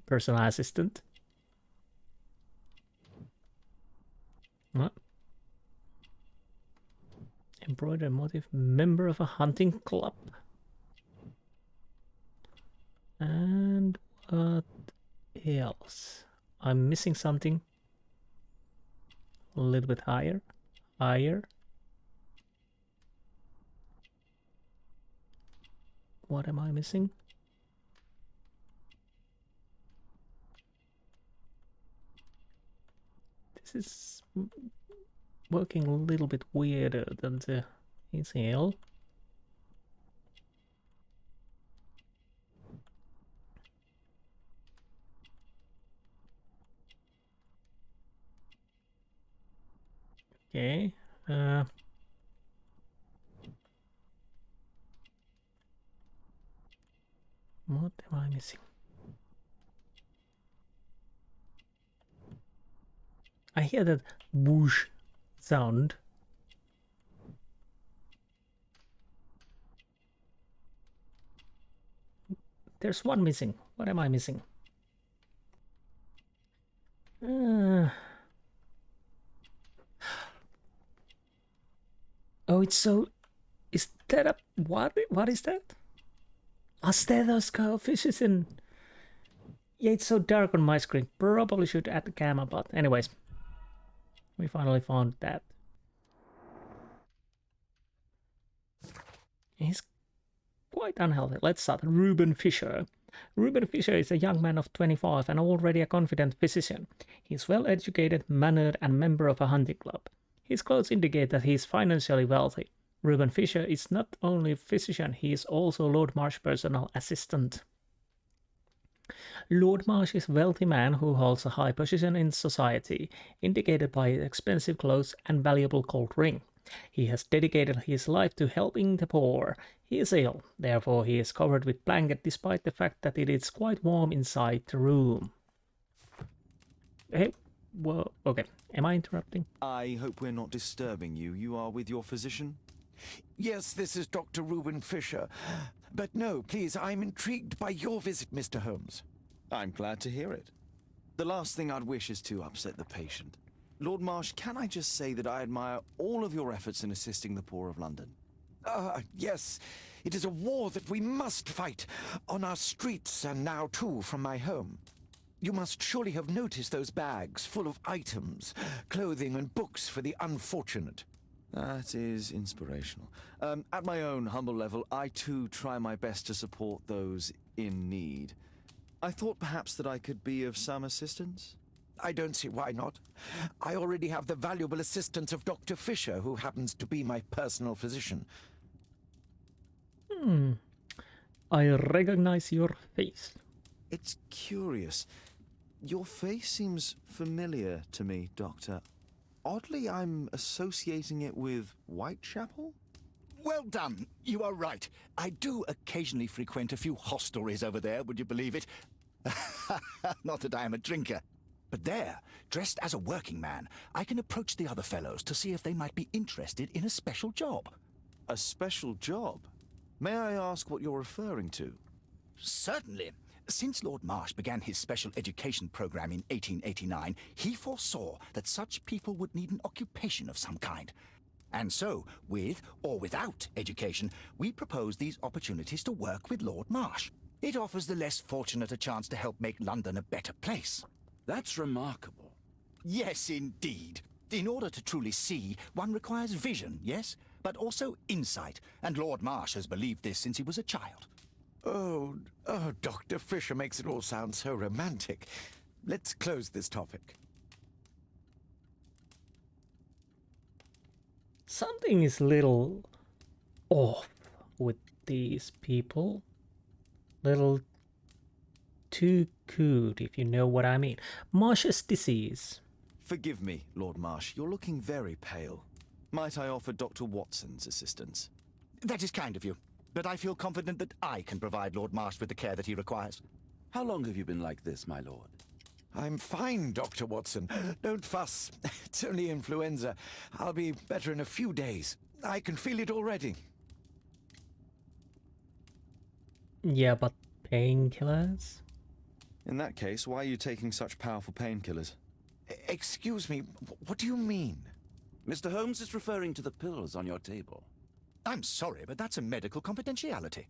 Personal assistant. What? Embroider motif. Member of a hunting club. And what else? I'm missing something. A little bit higher. What am I missing? This is working a little bit weirder than the ECL. Okay. What am I missing? I hear that whoosh sound. There's one missing. What am I missing? Oh, it's so... Is that a... What is that? A stethoscope. This is in... Yeah, it's so dark on my screen. Probably should add the camera, but anyways. We finally found that. He's quite unhealthy. Let's start. Reuben Fisher. Reuben Fisher is a young man of 25 and already a confident physician. He is well educated, mannered, and member of a hunting club. His clothes indicate that he is financially wealthy. Reuben Fisher is not only a physician, he is also Lord Marsh's personal assistant. Lord Marsh is a wealthy man who holds a high position in society, indicated by his expensive clothes and valuable gold ring. He has dedicated his life to helping the poor. He is ill, therefore he is covered with blanket despite the fact that it is quite warm inside the room. Hey, well, okay, am I interrupting? I hope we're not disturbing you. You are with your physician? Yes, this is Dr. Reuben Fisher. But no, please, I'm intrigued by your visit, Mr. Holmes. I'm glad to hear it. The last thing I'd wish is to upset the patient. Lord Marsh, can I just say that I admire all of your efforts in assisting the poor of London? Yes. It is a war that we must fight, on our streets and now too from my home. You must surely have noticed those bags full of items, clothing and books for the unfortunate. That is inspirational. At my own humble level, I too try my best to support those in need. I thought perhaps that I could be of some assistance. I don't see why not. I already have the valuable assistance of Dr. Fisher, who happens to be my personal physician. I recognize your face. It's curious. Your face seems familiar to me, Doctor. Oddly, I'm associating it with Whitechapel? Well done. You are right. I do occasionally frequent a few hostelries over there, would you believe it? Not that I am a drinker. But there, dressed as a working man, I can approach the other fellows to see if they might be interested in a special job. A special job? May I ask what you're referring to? Certainly. Since Lord Marsh began his special education program in 1889, he foresaw that such people would need an occupation of some kind. And so, with or without education, we propose these opportunities to work with Lord Marsh. It offers the less fortunate a chance to help make London a better place. That's remarkable. Yes, indeed. In order to truly see, one requires vision, yes? But also insight, and Lord Marsh has believed this since he was a child. Oh, Dr. Fisher makes it all sound so romantic. Let's close this topic. Something is a little off with these people. Little too good, if you know what I mean. Marsh's disease. Forgive me, Lord Marsh. You're looking very pale. Might I offer Dr. Watson's assistance? That is kind of you, but I feel confident that I can provide Lord Marsh with the care that he requires. How long have you been like this, my lord? I'm fine, Dr. Watson. Don't fuss. It's only influenza. I'll be better in a few days. I can feel it already. Yeah, but painkillers? In that case, why are you taking such powerful painkillers? Excuse me, what do you mean? Mr. Holmes is referring to the pills on your table. I'm sorry, but that's a medical confidentiality.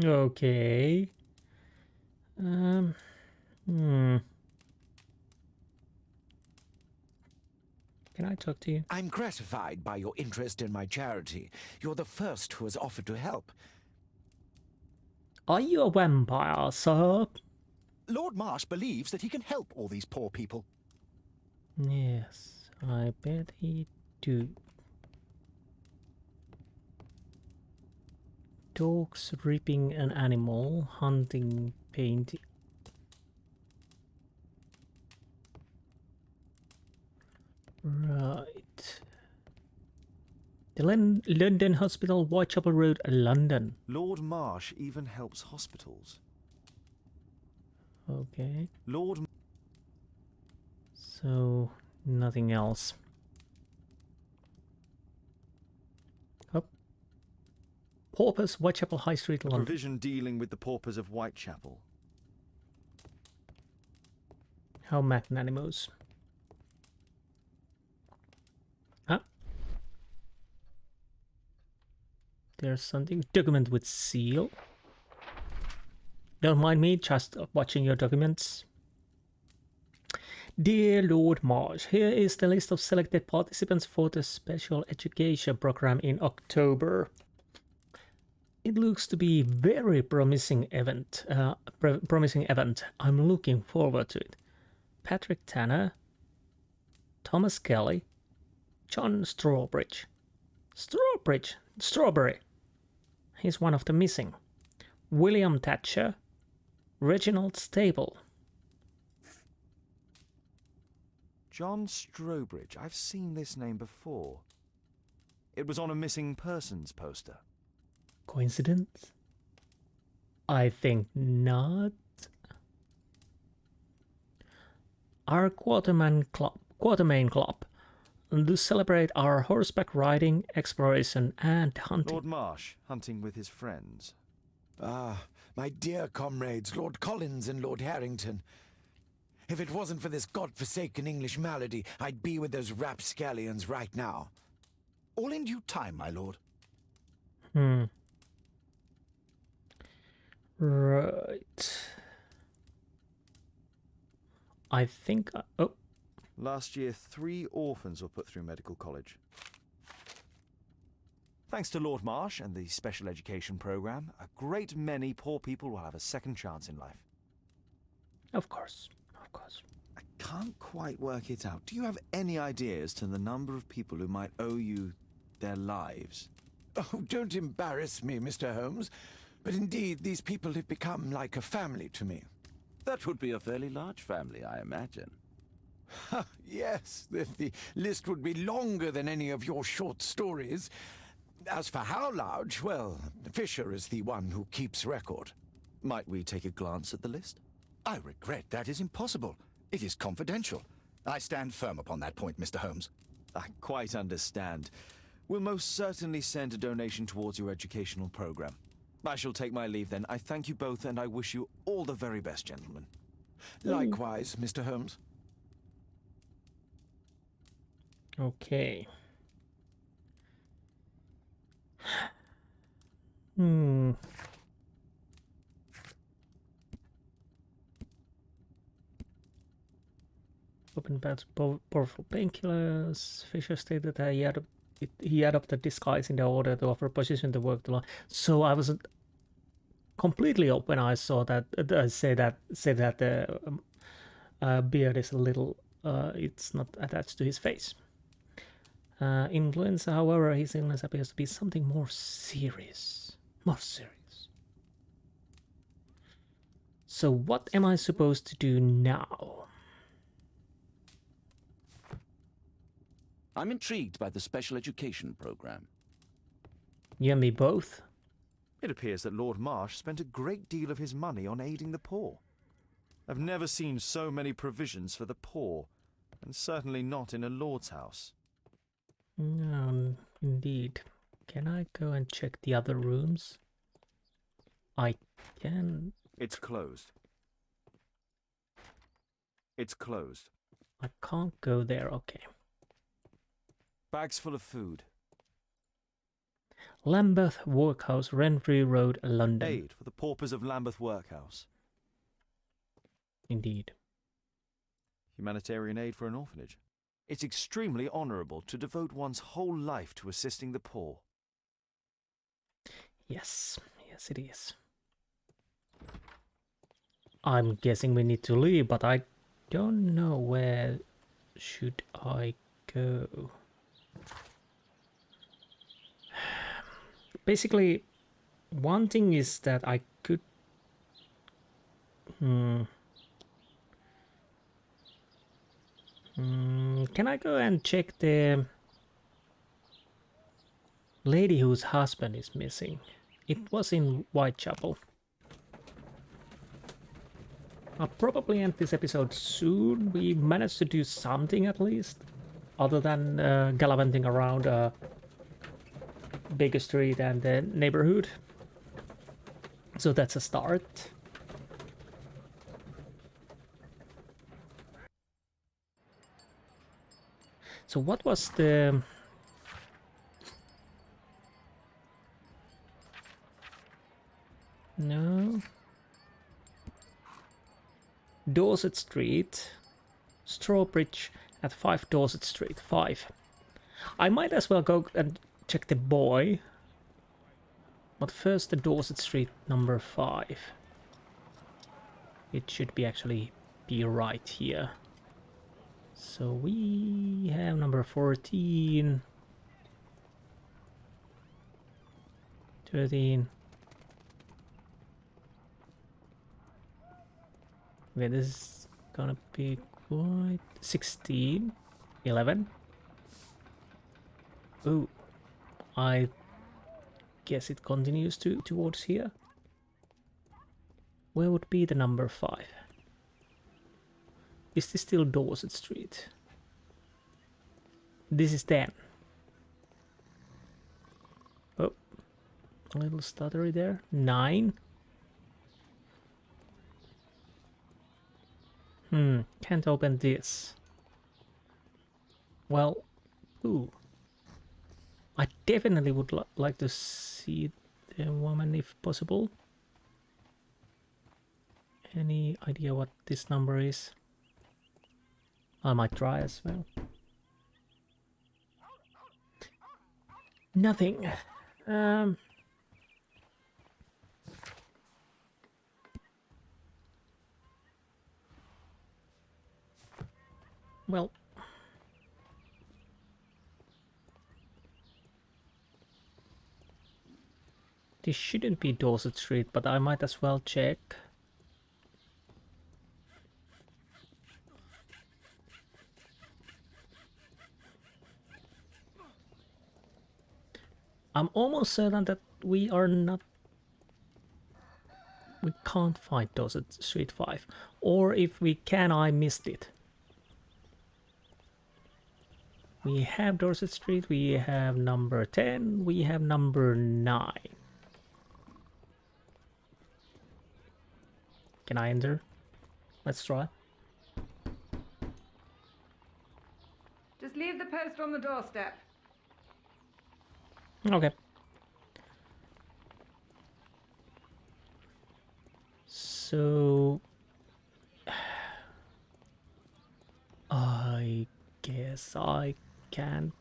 Okay. Can I talk to you? I'm gratified by your interest in my charity. You're the first who has offered to help. Are you a vampire, sir? Lord Marsh believes that he can help all these poor people. Yes, I bet he do. Dogs ripping an animal, hunting, painting. Right. The London Hospital, Whitechapel Road, London. Lord Marsh even helps hospitals. Okay. Lord... So, nothing else. Up. Paupers, Whitechapel High Street, London. Provision dealing with the paupers of Whitechapel. How magnanimous. Huh? There's something. Document with seal. Don't mind me, just watching your documents. Dear Lord Marsh, here is the list of selected participants for the special education program in October. It looks to be very promising event. I'm looking forward to it. Patrick Tanner, Thomas Kelly, John Strawbridge. Strawberry. He's one of the missing. William Thatcher, Reginald Stable. John Strawbridge. I've seen this name before. It was on a missing persons poster. Coincidence? I think not. Our Quartermain Club to celebrate our horseback riding, exploration and hunting. Lord Marsh, hunting with his friends. Ah, my dear comrades, Lord Collins and Lord Harrington. If it wasn't for this godforsaken English malady, I'd be with those rapscallions right now. All in due time, my lord. Right. I think... Oh. Last year, 3 orphans were put through medical college. Thanks to Lord Marsh and the special education program, a great many poor people will have a second chance in life. Of course. Of course. I can't quite work it out. Do you have any idea as to the number of people who might owe you their lives? Oh, don't embarrass me, Mr. Holmes. But indeed, these people have become like a family to me. That would be a fairly large family, I imagine. Yes, the list would be longer than any of your short stories. As for how large, well, Fisher is the one who keeps record. Might we take a glance at the list? I regret that is impossible. It is confidential. I stand firm upon that point, Mr. Holmes. I quite understand. We'll most certainly send a donation towards your educational program. I shall take my leave then. I thank you both and I wish you all the very best, gentlemen. Likewise, Mr. Holmes. Okay. Open open bags of powerful painkillers. Fisher stated that he adopted disguise in order to offer position to work the law. So I wasn't completely up when I saw that. Say that the beard is a little. It's not attached to his face. Influenza, however, his illness appears to be something more serious. More serious. So what am I supposed to do now? I'm intrigued by the special education program. You and me both. It appears that Lord Marsh spent a great deal of his money on aiding the poor. I've never seen so many provisions for the poor, and certainly not in a lord's house. Indeed. Can I go and check the other rooms? I can. It's closed. It's closed. I can't go there, okay. Bags full of food. Lambeth Workhouse, Renfrew Road, London. Aid for the paupers of Lambeth Workhouse. Indeed. Humanitarian aid for an orphanage. It's extremely honourable to devote one's whole life to assisting the poor. Yes, yes it is. I'm guessing we need to leave, but I don't know where should I go. Basically, one thing is that I could... Can I go and check the lady whose husband is missing? It was in Whitechapel. I'll probably end this episode soon. We managed to do something at least, other than gallivanting around Baker Street and the neighborhood. So that's a start. So what was the... No. Dorset Street. Strawbridge at 5 Dorset Street. 5. I might as well go and check the boy. But first the Dorset Street number 5. It should be actually be right here. So we have number 14. 13. Okay, this is gonna be quite 16, 11. Oh, I guess it continues towards here. Where would be the number 5? Is this still Dorset Street? This is 10. Oh, a little stuttery there. 9. Can't open this. Well, ooh. I definitely would like to see the woman if possible. Any idea what this number is? I might try as well. Nothing. Well, this shouldn't be Dorset Street, but I might as well check. I'm almost certain that we can't find Dorset Street 5. Or if we can, I missed it. We have Dorset Street, we have number 10, we have number 9. Can I enter? Let's try. Just leave the post on the doorstep. Okay. So... guess I can't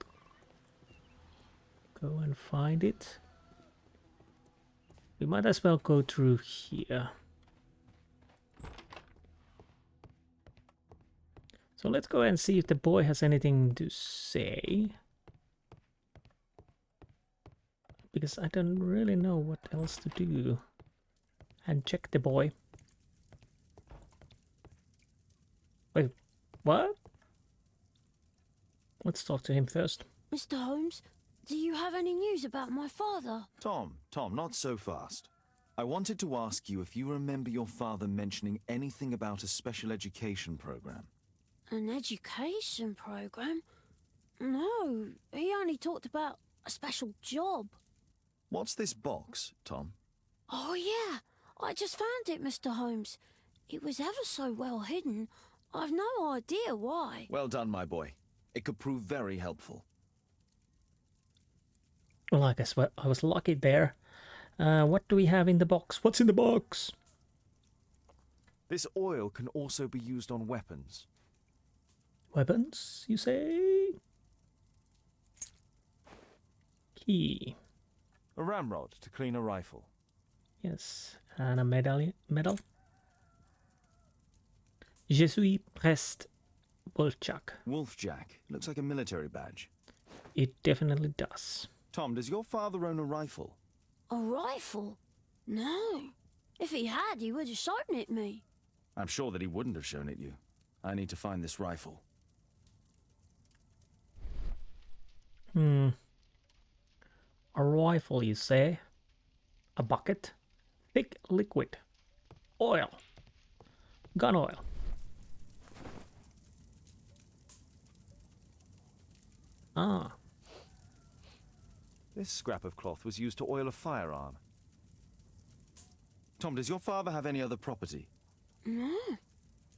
go and find it. We might as well go through here. So let's go and see if the boy has anything to say. Because I don't really know what else to do. And check the boy. Wait, what? Let's talk to him first. Mr. Holmes, do you have any news about my father? Tom, not so fast. I wanted to ask you if you remember your father mentioning anything about a special education program. An education program? No, he only talked about a special job. What's this box, Tom? Oh yeah, I just found it, Mr. Holmes. It was ever so well hidden. I've no idea why. Well done, my boy. It could prove very helpful. Well, I guess I was lucky there. What do we have in the box? What's in the box? This oil can also be used on weapons. Weapons, you say? Key. A ramrod to clean a rifle. Yes, and a medal. Je suis prest Wolfjack. Wolfjack. Looks like a military badge. It definitely does. Tom, does your father own a rifle? A rifle? No. If he had, he would have shown it me. I'm sure that he wouldn't have shown it you. I need to find this rifle. A rifle, you say? A bucket? Thick liquid. Oil. Gun oil. Ah. This scrap of cloth was used to oil a firearm. Tom, does your father have any other property? No.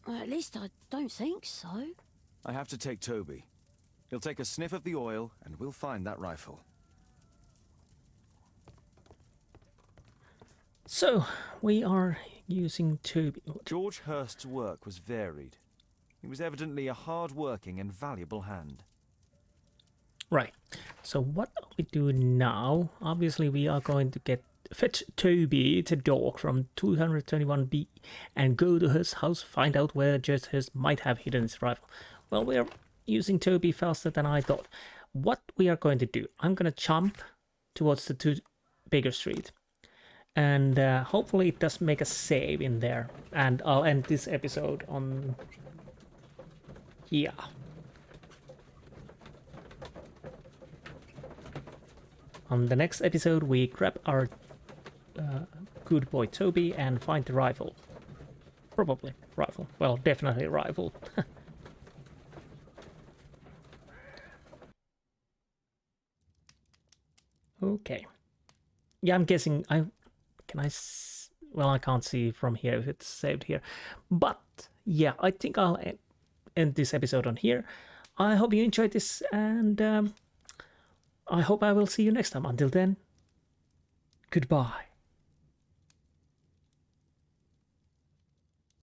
Well, at least I don't think so. I have to take Toby. He'll take a sniff of the oil, and we'll find that rifle. So, we are using Toby. George Hurst's work was varied. He was evidently a hard-working and valuable hand. Right. So what we do now, obviously we are going to fetch Toby, the dog, from 221B and go to his house, find out where George Hurst might have hidden his rifle. Well, we are using Toby faster than I thought. What we are going to do, I'm going to jump towards the 2 Baker Street. And hopefully it does make a save in there. And I'll end this episode on here. On the next episode, we grab our good boy Toby and find the rifle. Probably rifle. Well, definitely rifle. Okay. Yeah, I'm guessing well, I can't see from here if it's saved here. But yeah, I think I'll end this episode on here. I hope you enjoyed this, and I hope I will see you next time. Until then, goodbye.